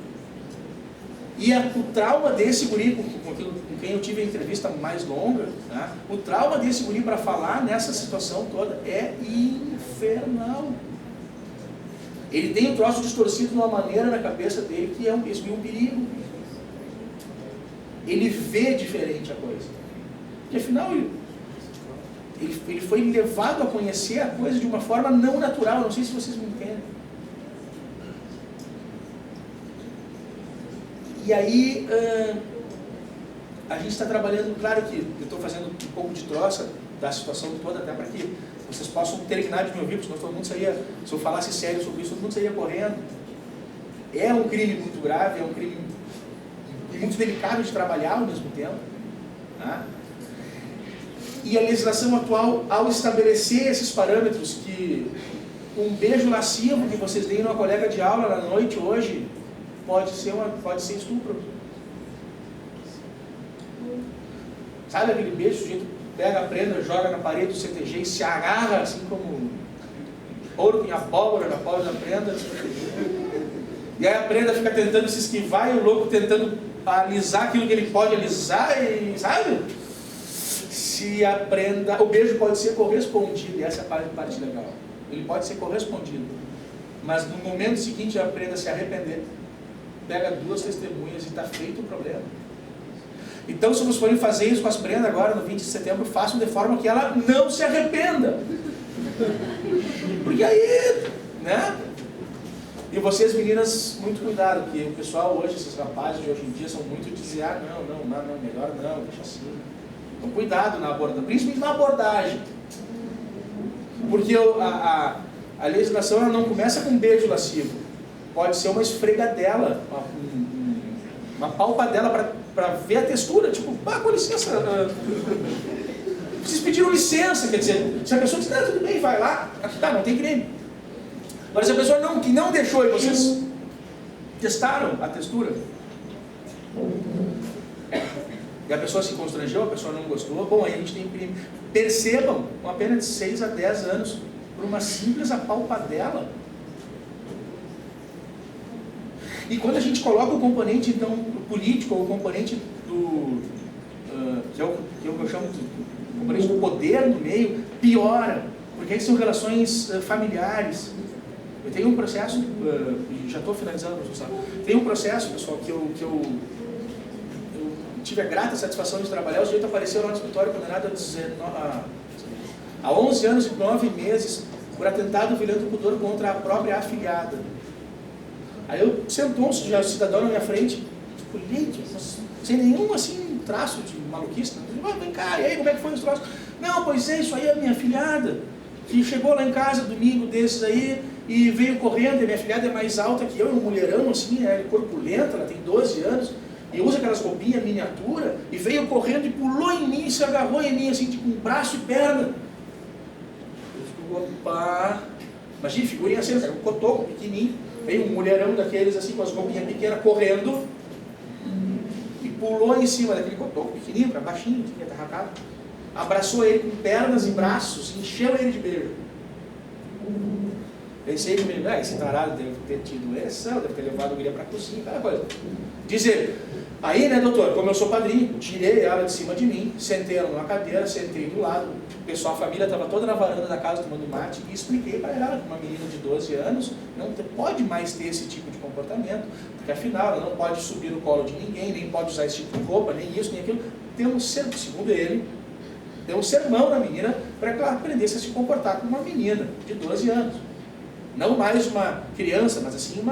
E o trauma desse guri, com quem eu tive a entrevista mais longa, tá? O trauma desse guri para falar nessa situação toda é infernal. Ele tem um troço distorcido de uma maneira na cabeça dele que é um perigo. Ele vê diferente a coisa. Porque afinal, ele foi levado a conhecer a coisa de uma forma não natural. Não sei se vocês me entendem. E aí, a gente está trabalhando, claro que eu estou fazendo um pouco de troça da situação toda, até para que vocês possam terminar de me ouvir, porque senão todo mundo sairia, se eu falasse sério sobre isso, todo mundo sairia correndo. É um crime muito grave, é um crime muito delicado de trabalhar ao mesmo tempo. Tá? E a legislação atual, ao estabelecer esses parâmetros, que um beijo lascivo que vocês deem numa colega de aula na noite hoje, pode ser estupro. Sabe aquele beijo, o sujeito pega a prenda, joga na parede do CTG e se agarra assim como ouro com abóbora na pobre da prenda. E aí a prenda fica tentando se esquivar e o louco tentando alisar aquilo que ele pode alisar, e sabe? Se a prenda, o beijo pode ser correspondido, e essa é a parte legal. Ele pode ser correspondido, mas no momento seguinte a prenda se arrepender, pega 2 testemunhas e está feito o problema. Então, se vocês forem fazer isso com as prendas agora, no 20 de setembro, façam de forma que ela não se arrependa. Porque aí, né? E vocês, meninas, muito cuidado, porque o pessoal hoje, esses rapazes de hoje em dia, são muito de dizer, não, melhor não, deixa assim. Então, cuidado na abordagem, principalmente na abordagem. Porque a legislação ela não começa com um beijo lascivo. Pode ser uma esfregadela, uma palpadela para ver a textura. Tipo, com licença. Vocês pediram licença, quer dizer, se a pessoa diz, tudo bem, vai lá, tá, não tem crime. Agora, se a pessoa que não deixou e vocês testaram a textura, e a pessoa se constrangeu, a pessoa não gostou, bom, aí a gente tem crime. Percebam, uma pena de 6 a 10 anos por uma simples apalpadela. E quando a gente coloca o componente então político, ou o componente do que é o que eu chamo de componente do poder no meio, piora, porque aí são relações familiares. Eu tenho um processo, já estou finalizando, tem um processo, pessoal, que eu tive a grata satisfação de trabalhar. O sujeito apareceu lá no escritório condenado a 11 anos e 9 meses por atentado violento pudor contra a própria afilhada. Aí eu sentou um cidadão na minha frente, sem nenhum assim traço de maluquice. Vem cá, e aí como é que foi os troços? Não, pois é, isso aí é a minha afilhada, que chegou lá em casa domingo desses aí e veio correndo. E minha afilhada é mais alta que eu, é um mulherão assim, é corpulenta, ela tem 12 anos. E usa aquelas roupinhas miniatura, e veio correndo e pulou em mim, se agarrou em mim, assim, tipo, um braço e perna. Eu fico, opa, imagina, figurinha assim, era um cotoco pequenininho, veio um mulherão daqueles, assim, com as roupinhas pequenas, correndo, e pulou em cima daquele cotoco pequenininho, para baixinho, que ia arrancado, abraçou ele com pernas e braços, encheu ele de beijo. Pensei comigo, esse tarado deve ter tido ereção, deve ter levado a mulher para a cozinha, aquela coisa. Diz ele, aí, né, doutor, como eu sou padrinho, tirei ela de cima de mim, sentei ela numa cadeira, sentei do lado, o pessoal, a família estava toda na varanda da casa tomando mate, e expliquei para ela que uma menina de 12 anos não pode mais ter esse tipo de comportamento, porque afinal ela não pode subir no colo de ninguém, nem pode usar esse tipo de roupa, nem isso, nem aquilo. Segundo ele, deu um sermão na menina para que ela aprendesse a se comportar como uma menina de 12 anos. Não mais uma criança, mas assim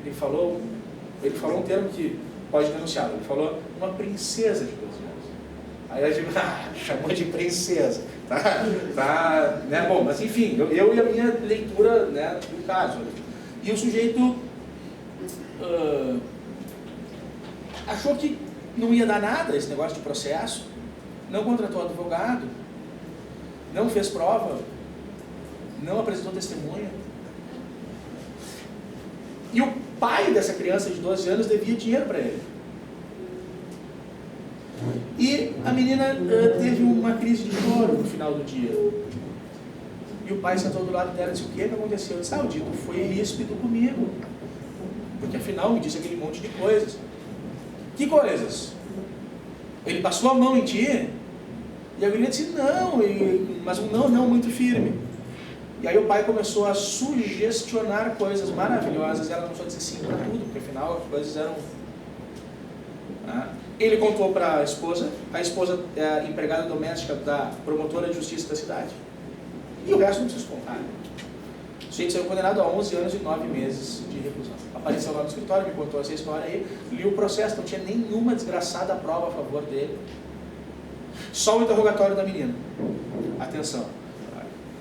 ele falou um termo que pode denunciar, ele falou uma princesa de 12 anos. Aí eu digo, chamou de princesa, tá, né, bom, mas enfim, eu e a minha leitura, né, do caso. E o sujeito achou que não ia dar nada esse negócio de processo, não contratou advogado, não fez prova, não apresentou testemunha. E o pai dessa criança de 12 anos devia dinheiro para ele. E a menina teve uma crise de choro no final do dia. E o pai sentou do lado dela e disse, o que aconteceu? Eu disse, o Dito foi ríspido comigo. Porque afinal me disse aquele monte de coisas. Que coisas? Ele passou a mão em ti? E a menina disse, não, mas um não muito firme. E aí o pai começou a sugestionar coisas maravilhosas, e ela começou a dizer sim para tudo, porque afinal as coisas eram... Ele contou para a esposa é a empregada doméstica da promotora de justiça da cidade. E o resto não precisa contar. sujeito saiu condenado a 11 anos e 9 meses de reclusão. Apareceu lá no escritório, me contou essa história aí, li o processo, não tinha nenhuma desgraçada prova a favor dele. Só o interrogatório da menina. Atenção.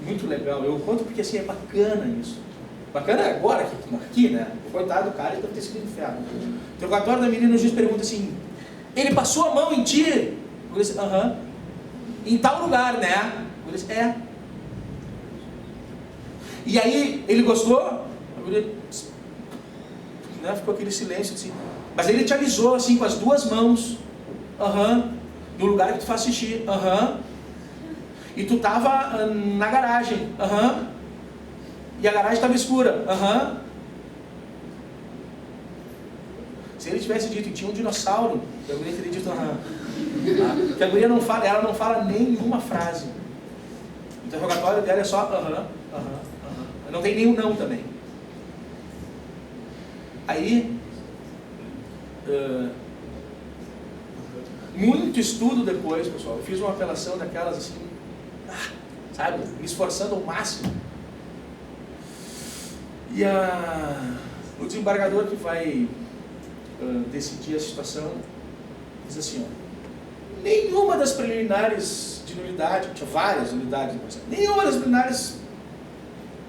Muito legal. Eu conto porque assim é bacana isso. Bacana agora, aqui, né? Coitado do cara, ele deve ter sido inferno. O interrogatório da menina, o juiz pergunta assim: ele passou a mão em ti? Eu disse: aham. Em tal lugar, né? Eu disse: é. E aí, ele gostou? Né? Ficou aquele silêncio assim. Mas ele te avisou assim com as duas mãos: aham. No lugar que tu faz xixi: aham. E tu tava na garagem: aham. E a garagem estava escura: aham. Se ele tivesse dito que tinha um dinossauro, eu teria dito aham. Porque a guria não fala, ela não fala nenhuma frase. O interrogatório dela é só aham, aham. Não tem nenhum não também. Aí, muito estudo depois, pessoal, eu fiz uma apelação daquelas assim, sabe, me esforçando ao máximo. E o desembargador que vai decidir a situação diz assim: ó, nenhuma das preliminares de nulidade, tinha várias nulidades, nenhuma das preliminares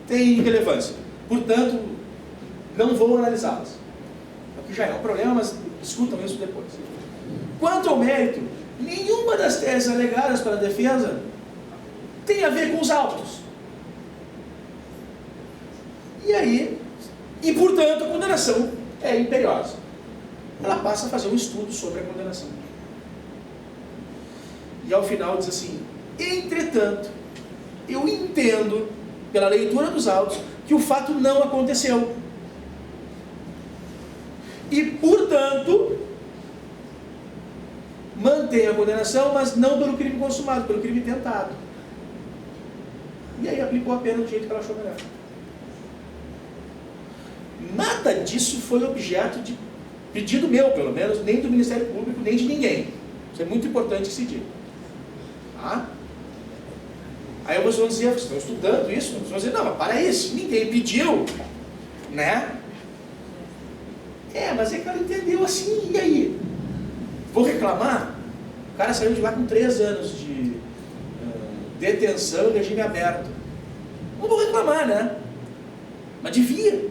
tem relevância, portanto, não vou analisá-las. O que já é um problema, mas discutam isso depois. Quanto ao mérito, nenhuma das teses alegadas pela defesa tem a ver com os autos. E aí, e portanto, a condenação é imperiosa. Ela passa a fazer um estudo sobre a condenação. E ao final diz assim: entretanto, eu entendo, pela leitura dos autos, que o fato não aconteceu. E, portanto, mantém a condenação, mas não pelo crime consumado, pelo crime tentado. E aí aplicou a pena do jeito que ela achou melhor. Nada disso foi objeto de pedido meu, pelo menos, nem do Ministério Público, nem de ninguém. Isso é muito importante que se diga. Tá? Aí vocês vão dizer: vocês estão estudando isso? Vocês vão dizer: não, mas para aí, se ninguém pediu, né? Mas é que ela entendeu assim, e aí? Vou reclamar? O cara saiu de lá com 3 anos de detenção em regime aberto. Não vou reclamar, né? Mas devia.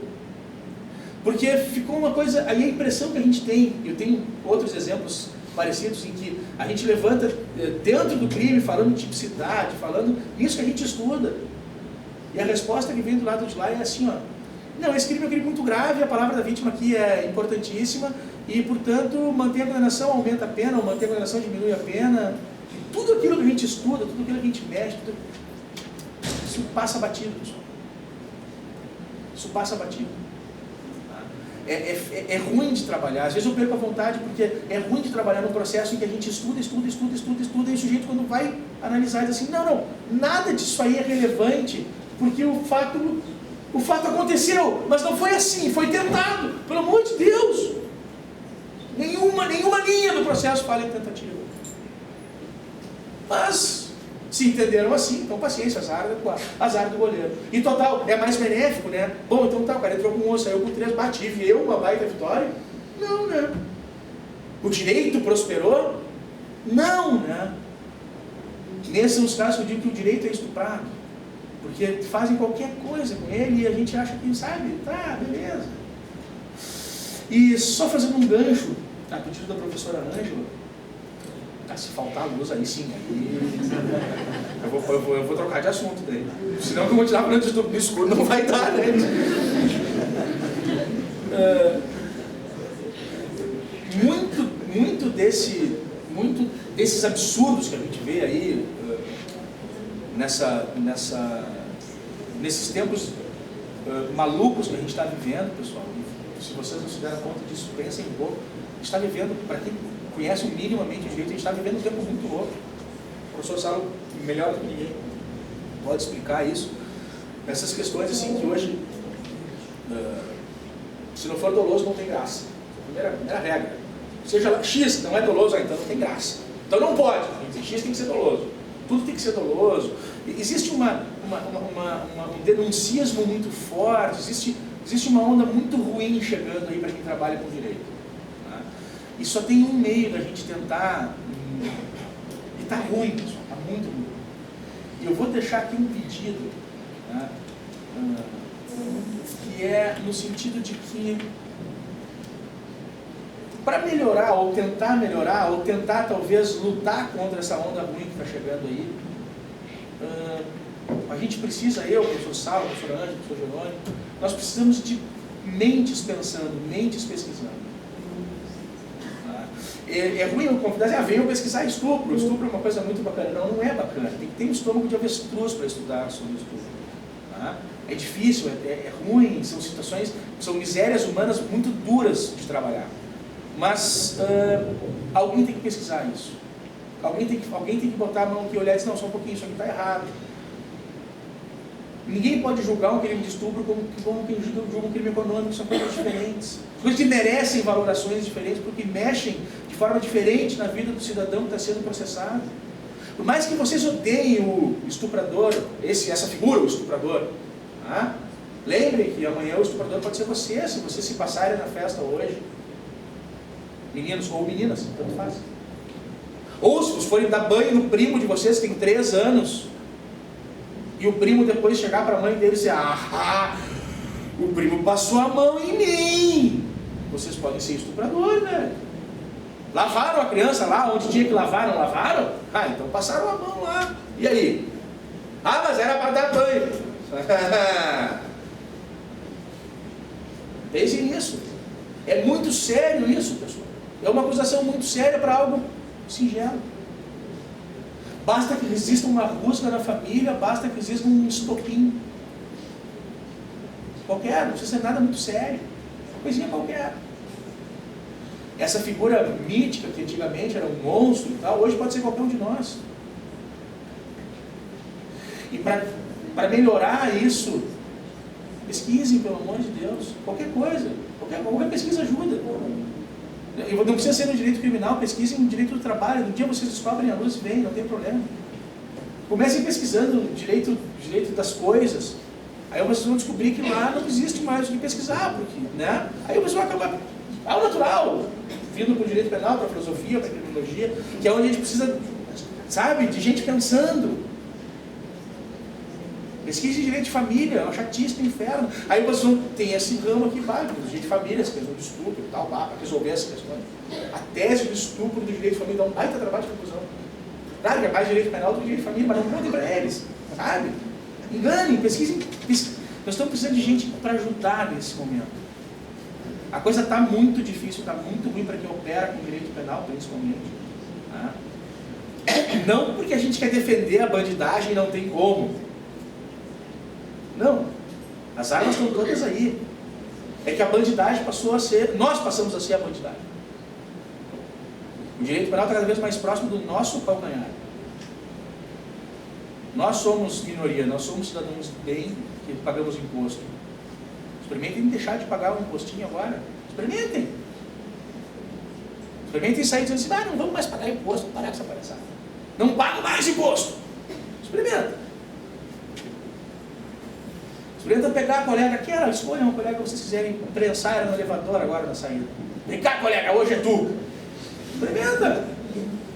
Porque ficou uma coisa, aí a impressão que a gente tem, eu tenho outros exemplos parecidos em que a gente levanta dentro do crime, falando de tipicidade, falando isso que a gente estuda. E a resposta que vem do lado de lá é assim, ó: não, esse crime é um crime muito grave, a palavra da vítima aqui é importantíssima, e portanto mantém a condenação, aumenta a pena, ou mantém a condenação, diminui a pena. E tudo aquilo que a gente estuda, tudo aquilo que a gente mexe, isso passa batido, pessoal. Isso passa batido. É ruim de trabalhar. Às vezes eu perco a vontade porque é ruim de trabalhar num processo em que a gente estuda, e o sujeito, quando vai analisar, diz assim: não, nada disso aí é relevante, porque o fato aconteceu, mas não foi assim, foi tentado, pelo amor de Deus. Nenhuma linha do processo fala em tentativa. Mas, se entenderam assim, então paciência, azar do goleiro. E total, é mais benéfico, né? Bom, então tá, o cara entrou com 11, saiu com 3, bati, eu uma baita vitória? Não, né? O direito prosperou? Não, né? Nesses são os casos que eu digo que o direito é estuprado. Porque fazem qualquer coisa com ele e a gente acha que, sabe, tá, beleza. E só fazendo um gancho, a pedido da professora Ângela, se faltar luz aí sim, eu vou trocar de assunto daí. Senão que eu vou tirar para no escuro, não vai dar, né? Muito desses absurdos que a gente vê aí nesses tempos malucos que a gente está vivendo, pessoal. Se vocês não se deram conta disso, pensem um pouco. A gente está vivendo, para quem conhece minimamente o direito, a gente está vivendo um tempo muito louco. O professor Saulo, melhor do que ninguém, pode explicar isso. Essas questões assim que hoje, se não for doloso, não tem graça. Primeira regra. Seja lá, X não é doloso, então não tem graça. Então não pode. X tem que ser doloso. Tudo tem que ser doloso. Existe um denuncismo muito forte, existe uma onda muito ruim chegando aí para quem trabalha com direito. Tá? E só tem um meio da gente tentar, e está ruim, pessoal, está muito ruim. E eu vou deixar aqui um pedido, tá? Que é no sentido de que, para melhorar, ou tentar talvez lutar contra essa onda ruim que está chegando aí, a gente precisa, eu, o professor Saulo, o professor Ângelo, o professor Jerônimo, nós precisamos de mentes pensando, mentes pesquisando. É ruim eu convidar assim, venham pesquisar estupro. Estupro é uma coisa muito bacana. Não é bacana. Tem que ter um estômago de avestruz para estudar sobre estupro. Tá? É difícil, é ruim, são situações, são misérias humanas muito duras de trabalhar. Mas alguém tem que pesquisar isso. Alguém tem que botar a mão aqui e olhar e dizer, não, só um pouquinho, isso aqui está errado. Ninguém pode julgar um crime de estupro como quem julga um crime econômico, são coisas diferentes. Coisas que merecem valorações diferentes, porque mexem de forma diferente na vida do cidadão que está sendo processado. Por mais que vocês odeiem o estuprador, essa figura, o estuprador, tá? Lembrem que amanhã o estuprador pode ser você, se vocês se passarem na festa hoje. Meninos ou meninas, tanto faz. Ou se vocês forem dar banho no primo de vocês, que tem 3 anos, e o primo depois chegar para a mãe dele e dizer, o primo passou a mão em mim. Vocês podem ser estuprador, né? Lavaram a criança lá, onde tinha que lavar, não lavaram? Então passaram a mão lá. E aí? Mas era para dar banho. Pense nisso. É muito sério isso, pessoal. É uma acusação muito séria para algo singelo. Basta que exista uma rusga na família, basta que exista um estopim. Qualquer, não precisa ser nada muito sério. Uma coisinha qualquer. Essa figura mítica, que antigamente era um monstro e tal, hoje pode ser qualquer um de nós. E para melhorar isso, pesquisem, pelo amor de Deus. Qualquer coisa. Qualquer pesquisa ajuda. E não precisa ser no direito criminal, pesquisem no direito do trabalho. Um dia vocês descobrem a luz e vem, não tem problema. Comecem pesquisando o direito das coisas. Aí vocês vão descobrir que lá não existe mais o que pesquisar, porque, né? Aí vocês vão acabar ao natural, vindo para o direito penal, para a filosofia, para a criminologia, que é onde a gente precisa, sabe, de gente pensando. Pesquisa de direito de família, é uma chatice do inferno. Aí você tem esse ramo aqui, direito de família, essa questão de estupro e tal, para resolver essa questão. A tese do estupro do direito de família dá um baita trabalho de conclusão. Claro que é mais direito penal do que direito de família, mas não contem para eles, sabe? Enganem, pesquisem. Nós estamos precisando de gente para ajudar nesse momento. A coisa está muito difícil, está muito ruim para quem opera com direito penal, principalmente. Tá? Não porque a gente quer defender a bandidagem e não tem como. Não, as armas estão todas aí. É que a bandidagem passou a ser, nós passamos a ser a bandidagem. O direito penal está cada vez mais próximo do nosso calcanhar. Nós somos minoria, nós somos cidadãos bem que pagamos imposto. Experimentem deixar de pagar o impostinho agora. Experimentem. Experimentem sair dizendo assim, não vamos mais pagar imposto, vamos parar com essa palhaçada. Não pago mais imposto. Experimenta. Experimenta pegar a colega, escolha uma colega que vocês quiserem prensar ela no elevador agora na saída. Vem cá, colega, hoje é tu. Experimenta.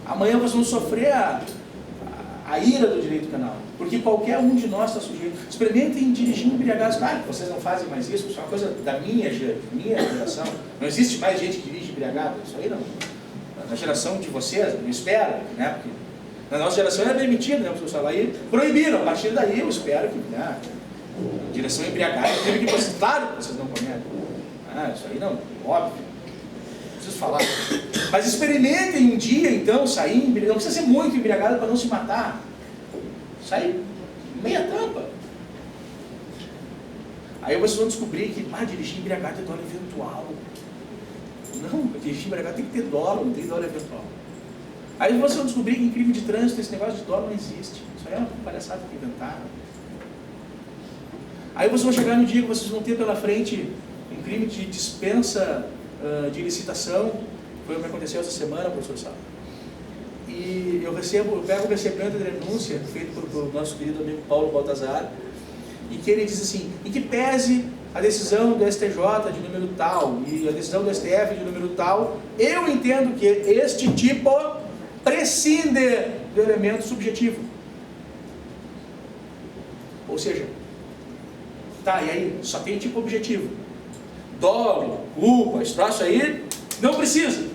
Amanhã vocês vão sofrer a ira do direito penal. Porque qualquer um de nós está sujeito. Experimentem dirigir embriagados. Claro que vocês não fazem mais isso, isso é uma coisa da minha geração. Não existe mais gente que dirige embriagado. Isso aí não. Na geração de vocês, eu espero, né? Porque na nossa geração era permitido, né? Porque aí proibiram. A partir daí eu espero que, né? Direção embriagada, teve que vocês, claro que vocês não cometem. Isso aí não, óbvio. Não preciso falar. Mas experimentem um dia, então, sair embriagado. Não precisa ser muito embriagado para não se matar. Sair meia tampa. Aí vocês vão descobrir que dirigir embriagado é dolo eventual. Não, dirigir embriagado tem que ter dolo, não tem dolo eventual. Aí vocês vão descobrir que em crime de trânsito esse negócio de dolo não existe. Isso aí é uma palhaçada que inventaram. Aí vocês vão chegar no dia que vocês vão ter pela frente um crime de dispensa de licitação. Foi o que aconteceu essa semana, professor Sá. E eu pego o recebimento de denúncia feito por nosso querido amigo Paulo Baltazar, e que ele diz assim: em que pese a decisão do STJ de número tal e a decisão do STF de número tal, eu entendo que este tipo prescinde do elemento subjetivo. Ou seja, tá, e aí só tem tipo objetivo. Dolo, culpa, esse troço aí, não precisa.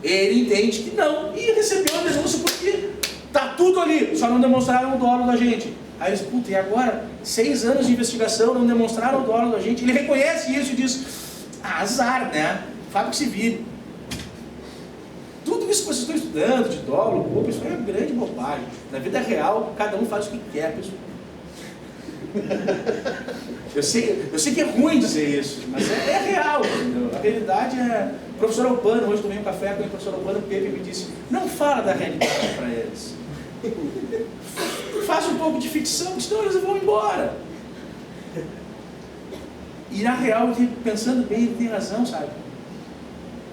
Ele entende que não, e recebeu a denúncia porque tá tudo ali, só não demonstraram o dolo da gente. Aí eles, puta, e agora? 6 anos de investigação, não demonstraram o dolo da gente. Ele reconhece isso e diz: azar, né? Fábio que se vire. Tudo isso que vocês estão estudando de dolo, culpa, isso é uma grande bobagem. Na vida real, cada um faz o que quer, pessoal. Eu sei que é ruim dizer isso, mas é real, entendeu? A realidade é... O professor Albano, hoje tomei um café com o professor Albano, o Pepe me disse: não fala da realidade para eles. Faz um pouco de ficção, senão eles vão embora. E na real, pensando bem, ele tem razão, sabe?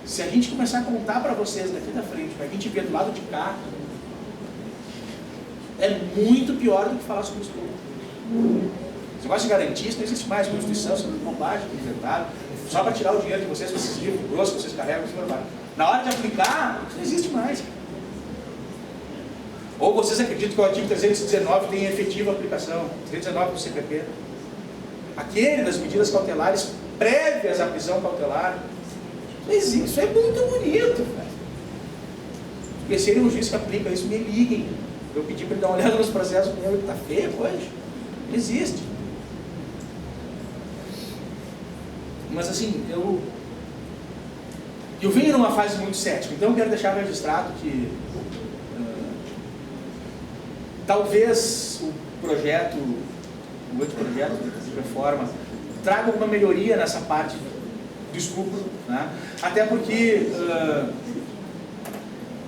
Se a gente começar a contar para vocês daqui da frente, para a gente ver do lado de cá, é muito pior do que falar sobre estudo. Esse negócio de garantia, isso não existe mais. Constituição, isso é bobagem, inventado, só para tirar o dinheiro de vocês com esses livros grossos que vocês carregam. Na hora de aplicar, isso não existe mais. Ou vocês acreditam que o artigo 319 tem efetiva aplicação, 319 do CPP? Aquele das medidas cautelares prévias à prisão cautelar. Não existe, isso é muito bonito, velho. Porque se ele é um juiz que aplica isso, me liguem. Eu pedi para ele dar uma olhada nos processos com ele, que está feio hoje. Não existe. Mas assim, eu venho numa fase muito cética, então eu quero deixar registrado que talvez o anteprojeto de reforma traga alguma melhoria nessa parte do estupro, né? Até porque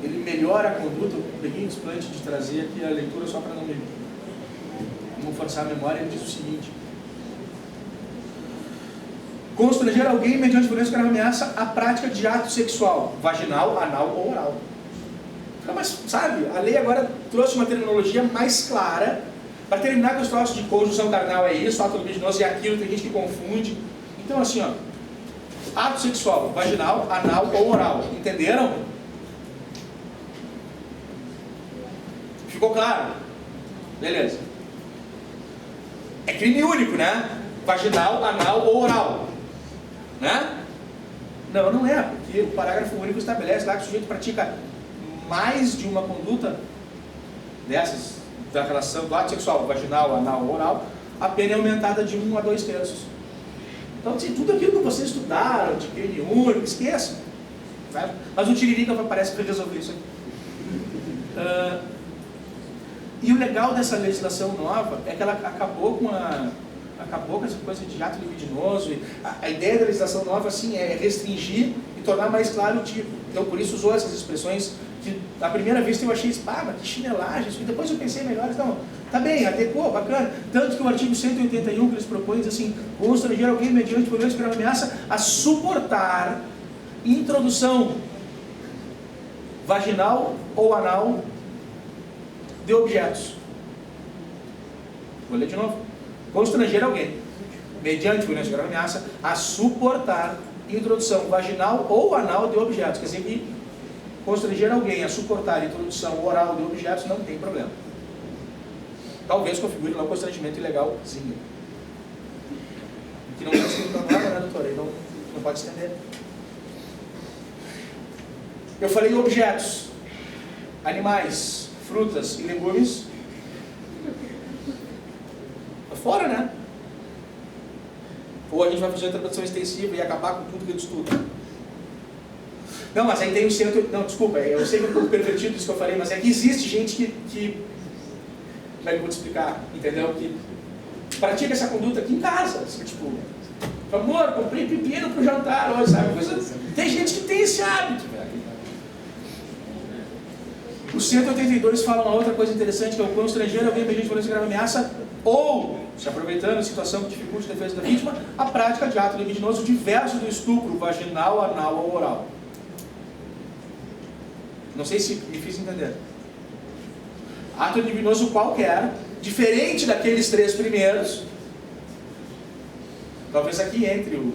ele melhora a conduta. Eu peguei o desplante de trazer aqui a leitura só para não forçar a memória. Ele diz o seguinte: constranger alguém mediante violência ou grave ameaça a prática de ato sexual, vaginal, anal ou oral. Mas, sabe, a lei agora trouxe uma terminologia mais clara para terminar com os troços de conjunção carnal é isso, ato libidinoso é aquilo, tem gente que confunde. Então, assim, ó, ato sexual, vaginal, anal ou oral. Entenderam? Ficou claro? Beleza. É crime único, né? Vaginal, anal ou oral. Né? Não, não é, porque o parágrafo único estabelece lá que o sujeito pratica mais de uma conduta dessas, da relação do ato sexual, vaginal, anal ou oral, a pena é aumentada de 1 a 2 terços. Então, assim, tudo aquilo que vocês estudaram, de crime único, esqueçam. Tá? Mas o Tiririca parece que vai resolver isso aqui. E o legal dessa legislação nova é que ela acabou com essa coisa de ato libidinoso. A ideia da legislação nova, assim, é restringir e tornar mais claro o tipo. Então, por isso usou essas expressões que, à primeira vista, eu achei, mas que chinelagem isso. E depois eu pensei melhor, não, tá bem, adequou, bacana. Tanto que o artigo 181 que eles propõem diz assim: constranger alguém mediante violência ou grave ameaça a suportar introdução vaginal ou anal de objetos. Vou ler de novo. Constranger alguém mediante violência ou grave ameaça a suportar introdução vaginal ou anal de objetos. Quer dizer que constranger alguém a suportar introdução oral de objetos não tem problema. Talvez configure lá um constrangimento ilegalzinho. Que não está escrito nada, né, doutora? Ele não pode estender. Eu falei objetos, animais, frutas e legumes. Fora, né? Ou a gente vai fazer uma interpretação extensiva e acabar com tudo que eu estudo. Não, mas aí tem o centro... Não, desculpa, eu sei que é um pouco pervertido isso que eu falei, mas é que existe gente que... Como é que eu vou te explicar? Entendeu? Que pratica essa conduta aqui em casa. Assim, tipo, amor, comprei pepino pro jantar hoje, sabe? Tem gente que tem esse hábito, velho. O 182 fala uma outra coisa interessante, que é o constranger alguém mediante violência ou grave ameaça, ou, se aproveitando a situação que dificulte a defesa da vítima, a prática de ato libidinoso diverso do estupro vaginal, anal ou oral. Não sei se me fiz entender. Ato criminoso qualquer, diferente daqueles 3 primeiros. Talvez aqui entre o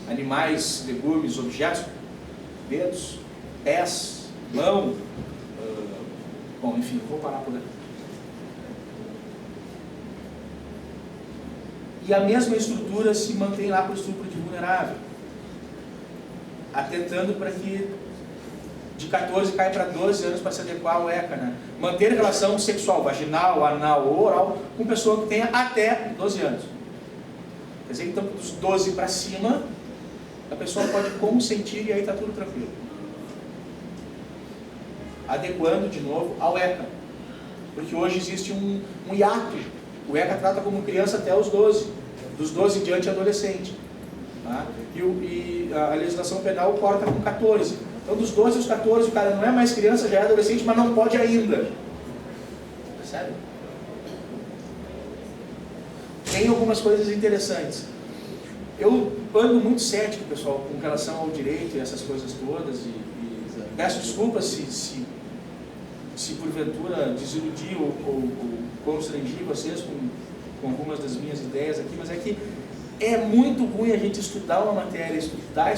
animais, legumes, objetos, dedos, pés, mão, bom, enfim, vou parar por aqui. E a mesma estrutura se mantém lá para o estupro de vulnerável, atentando para que de 14 cai para 12 anos para se adequar ao ECA, né? Manter relação sexual, vaginal, anal ou oral com pessoa que tenha até 12 anos. Quer dizer, então, dos 12 para cima, a pessoa pode consentir e aí está tudo tranquilo. Adequando de novo ao ECA. Porque hoje existe um hiato. O ECA trata como criança até os 12. Dos 12 em diante, adolescente. Tá? E a legislação penal corta com 14. Então, dos 12 aos 14, o cara não é mais criança, já é adolescente, mas não pode ainda. Percebe? Tem algumas coisas interessantes. Eu ando muito cético, pessoal, com relação ao direito e essas coisas todas. E peço desculpas se porventura desiludi ou constrangi vocês com algumas das minhas ideias aqui, mas é que é muito ruim a gente estudar uma matéria, estudar,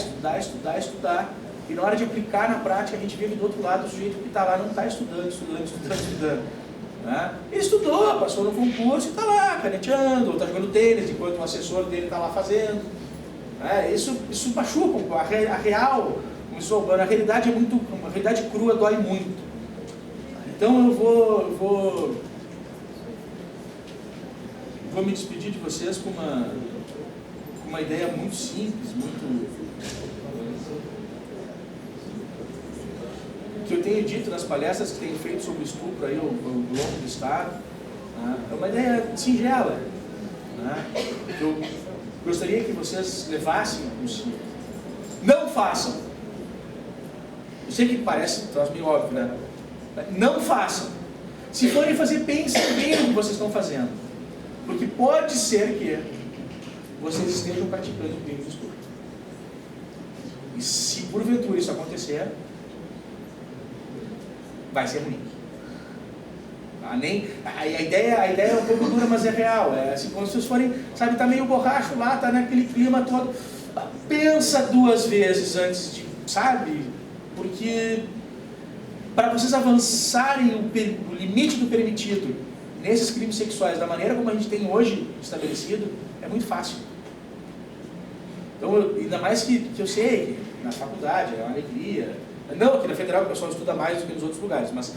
e na hora de aplicar na prática a gente vive do outro lado, o sujeito que está lá não está estudando. Né? Ele estudou, passou no concurso e está lá caneteando, ou está jogando tênis, enquanto o assessor dele está lá fazendo. Né? Isso machuca, a realidade é muito, a realidade crua dói muito. Então eu vou me despedir de vocês com uma ideia muito simples, que eu tenho dito nas palestras que tenho feito sobre estupro aí ao longo do estado. Né? É uma ideia singela, né? Que eu gostaria que vocês levassem consigo. Não façam. Eu sei que parece meio óbvio, né? Não façam. Se forem fazer, pensem bem no que vocês estão fazendo. Porque pode ser que vocês estejam praticando o crime de estupro. E se porventura isso acontecer, vai ser ruim. A ideia é um pouco dura, mas é real. É assim, quando vocês forem, sabe, tá meio borracho lá, tá naquele clima todo, pensa 2 vezes antes de, sabe? Porque para vocês avançarem o limite do permitido nesses crimes sexuais, da maneira como a gente tem hoje estabelecido, é muito fácil. Então, ainda mais que eu sei que na faculdade é uma alegria. Não, aqui na Federal o pessoal estuda mais do que nos outros lugares, mas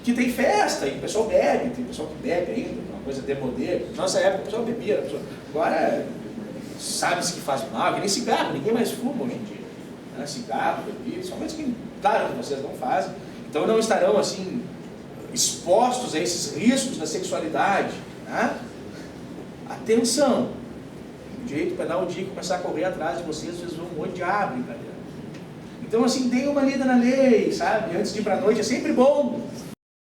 que tem festa, e o pessoal bebe, tem pessoal que bebe ainda, uma coisa demodê. Na nossa época o pessoal bebia, agora sabe-se que faz mal, que nem cigarro, ninguém mais fuma hoje em dia. Né? Cigarro, bebida, somente que, claro, que vocês não fazem. Então não estarão assim expostos a esses riscos da sexualidade. Né? Atenção! O direito penal, o dia que começar a correr atrás de vocês vão odiar a brincadeira. Então, assim, deem uma lida na lei, sabe? Antes de ir para a noite, é sempre bom